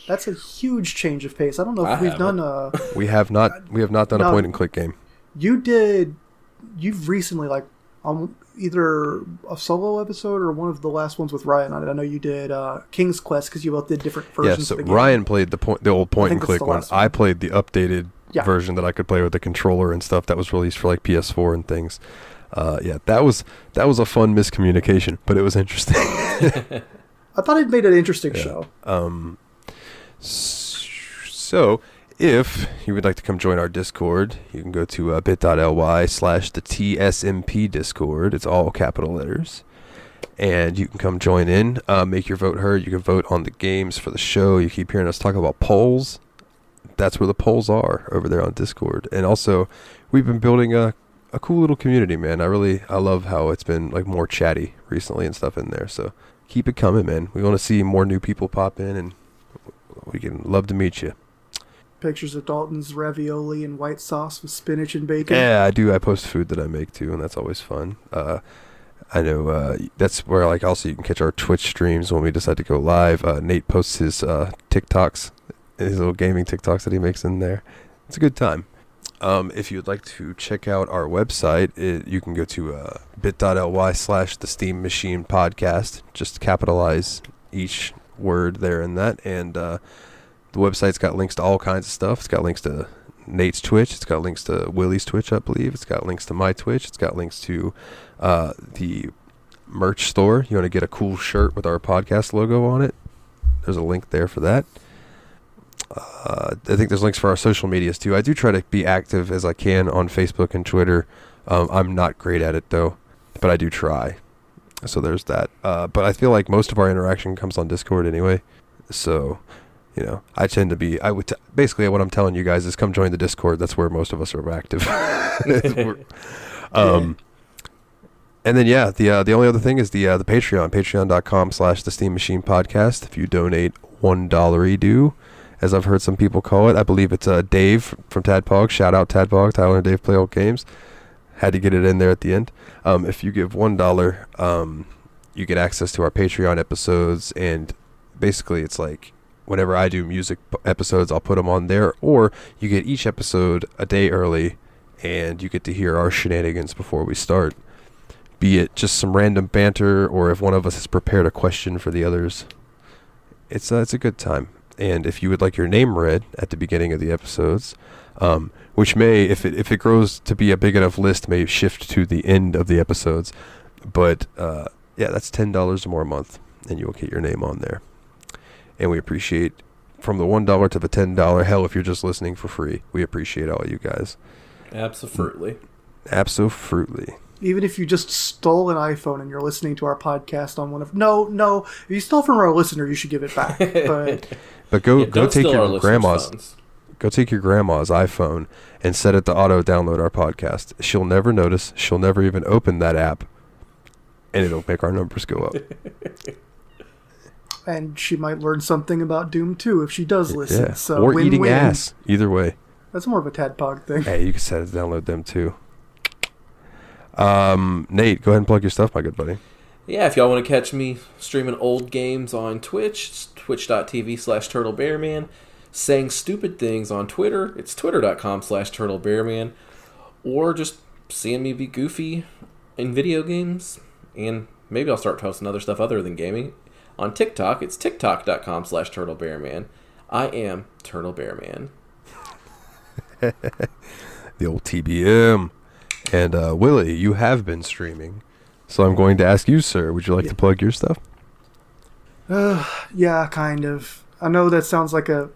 That's a huge change of pace. I don't know if we've done a... We have not done a point and click game. You've recently, like, on either a solo episode or one of the last ones with Ryan on it. I know you did King's Quest because you both did different versions of the game. Ryan played the old point and click one. I played the updated version that I could play with the controller and stuff that was released for like PS4 and things. That was a fun miscommunication, but it was interesting. I thought it made an interesting show. So if you would like to come join our Discord, you can go to bit.ly/the TSMP Discord. It's all capital letters. And you can come join in, make your vote heard. You can vote on the games for the show. You keep hearing us talk about polls. That's where the polls are, over there on Discord. And also, we've been building a cool little community, man. I love how it's been like more chatty recently and stuff in there. So keep it coming, man. We want to see more new people pop in, and we can love to meet you. pictures of Dalton's ravioli and white sauce with spinach and bacon. Yeah, I do. I post food that I make too, and that's always fun. I know that's where like also you can catch our Twitch streams when we decide to go live. Nate posts his TikToks, his little gaming TikToks that he makes in there. It's a good time. If you'd like to check out our website, you can go to bit.ly/the Steam Machine Podcast. Just capitalize each word there in that, and the website's got links to all kinds of stuff. It's got links to Nate's Twitch. It's got links to Willie's Twitch, I believe. It's got links to my Twitch. It's got links to the merch store. You want to get a cool shirt with our podcast logo on it? There's a link there for that. I think there's links for our social medias too. I do try to be active as I can on Facebook and Twitter. I'm not great at it though, but I do try. So there's that. But I feel like most of our interaction comes on Discord anyway. So, you know, I tend to be. Basically what I'm telling you guys is come join the Discord. That's where most of us are active. And then the only other thing is the Patreon, patreon.com/the Steam Machine Podcast. If you donate $1 as I've heard some people call it. I believe it's Dave from Tadpog. Shout out Tadpog. Tyler and Dave play old games. Had to get it in there at the end. If you give $1, you get access to our Patreon episodes, and basically it's like whenever I do music episodes, I'll put them on there, or you get each episode a day early, and you get to hear our shenanigans before we start. Be it just some random banter, or if one of us has prepared a question for the others. It's a good time. And if you would like your name read at the beginning of the episodes, which may, if it grows to be a big enough list, may shift to the end of the episodes. But that's $10 or more a month, and you will get your name on there. And we appreciate from the $1 to the $10. Hell, if you're just listening for free, we appreciate all you guys. Absolutely. Even if you just stole an iPhone and you're listening to our podcast on one of... No. If you stole from our listener, you should give it back. But go take your grandma's... Go take your grandma's iPhone and set it to auto-download our podcast. She'll never notice. She'll never even open that app. And it'll make our numbers go up. And she might learn something about Doom, too, if she does listen. Yeah. So or win-win. eating ass. Either way. That's more of a Tadpog thing. Hey, you can set it to download them, too. Nate, go ahead and plug your stuff, my good buddy. Yeah, if y'all want to catch me streaming old games on Twitch, it's twitch.tv/TurtleBearman. Saying stupid things on Twitter, it's twitter.com/TurtleBearman. Or just seeing me be goofy in video games. And maybe I'll start posting other stuff other than gaming. On TikTok, it's tiktok.com/TurtleBearman. I am Turtle Bearman. The old TBM. And Willie, you have been streaming. So I'm going to ask you, sir, would you like to plug your stuff? Yeah, kind of. I know that sounds like I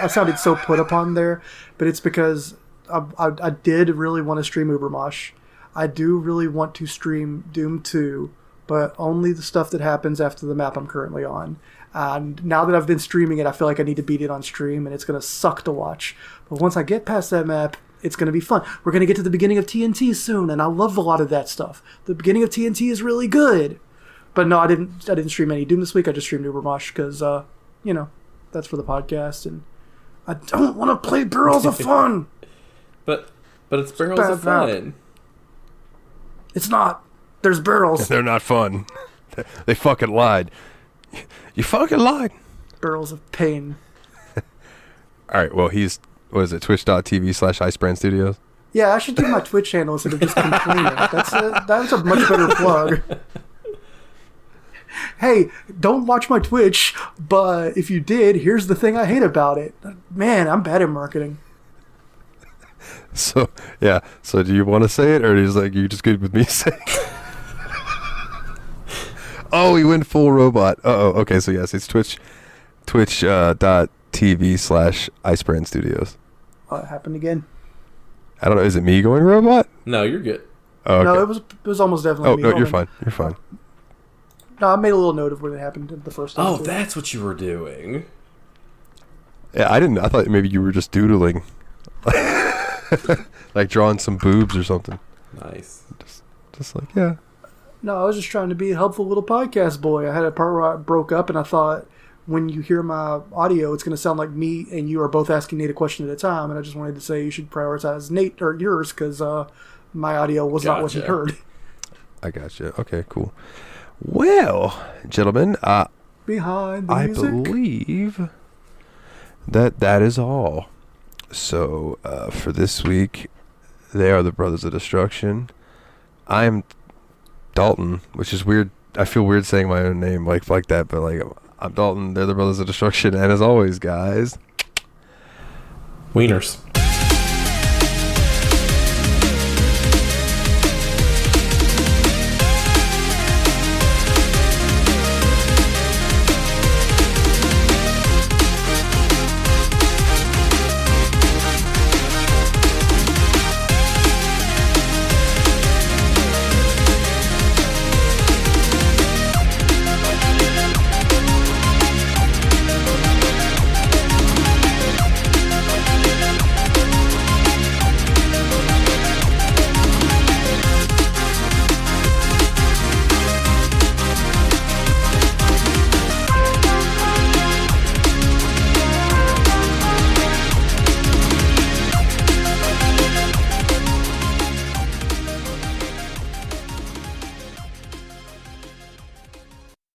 sounded so put upon there, but it's because I did really want to stream Ubermosh. I do really want to stream Doom 2, but only the stuff that happens after the map I'm currently on. And now that I've been streaming it, I feel like I need to beat it on stream, and it's going to suck to watch. But once I get past that map, it's going to be fun. We're going to get to the beginning of TNT soon, and I love a lot of that stuff. The beginning of TNT is really good. But no, I didn't stream any Doom this week. I just streamed Ubermosh because, that's for the podcast, and I don't want to play Barrels of Fun. But it's Barrels of Fun. It's not. There's barrels. They're not fun. They fucking lied. You fucking lied. Barrels of pain. All right, well, what is it, twitch.tv/Icebrand Studios? Yeah, I should do my Twitch handle instead of just complaining. That's a much better plug. Hey, don't watch my Twitch, but if you did, here's the thing I hate about it. Man, I'm bad at marketing. So, yeah. So do you want to say it, or is you just good with me saying it? Oh, he went full robot. Uh-oh. Okay, so yes, it's twitch.tv/Icebrand Studios. It happened again. I don't know. Is it me going robot? No, you're good. Oh, okay. No, it was almost definitely me. No, you're fine. You're fine. No, I made a little note of when it happened the first time. Oh, that's what you were doing. Yeah, I didn't. I thought maybe you were just doodling. Like drawing some boobs or something. Nice. Just like, yeah. No, I was just trying to be a helpful little podcast boy. I had a part where I broke up, and I thought, when you hear my audio, it's going to sound like me and you are both asking Nate a question at a time. And I just wanted to say you should prioritize Nate or yours because my audio was not what you heard. I gotcha. Okay, cool. Well, gentlemen, Behind the I music. believe that is all. So for this week, they are the Brothers of Destruction. I'm Dalton, which is weird. I feel weird saying my own name like that, but like I'm Dalton. They're the Brothers of Destruction, and as always, guys, Wieners.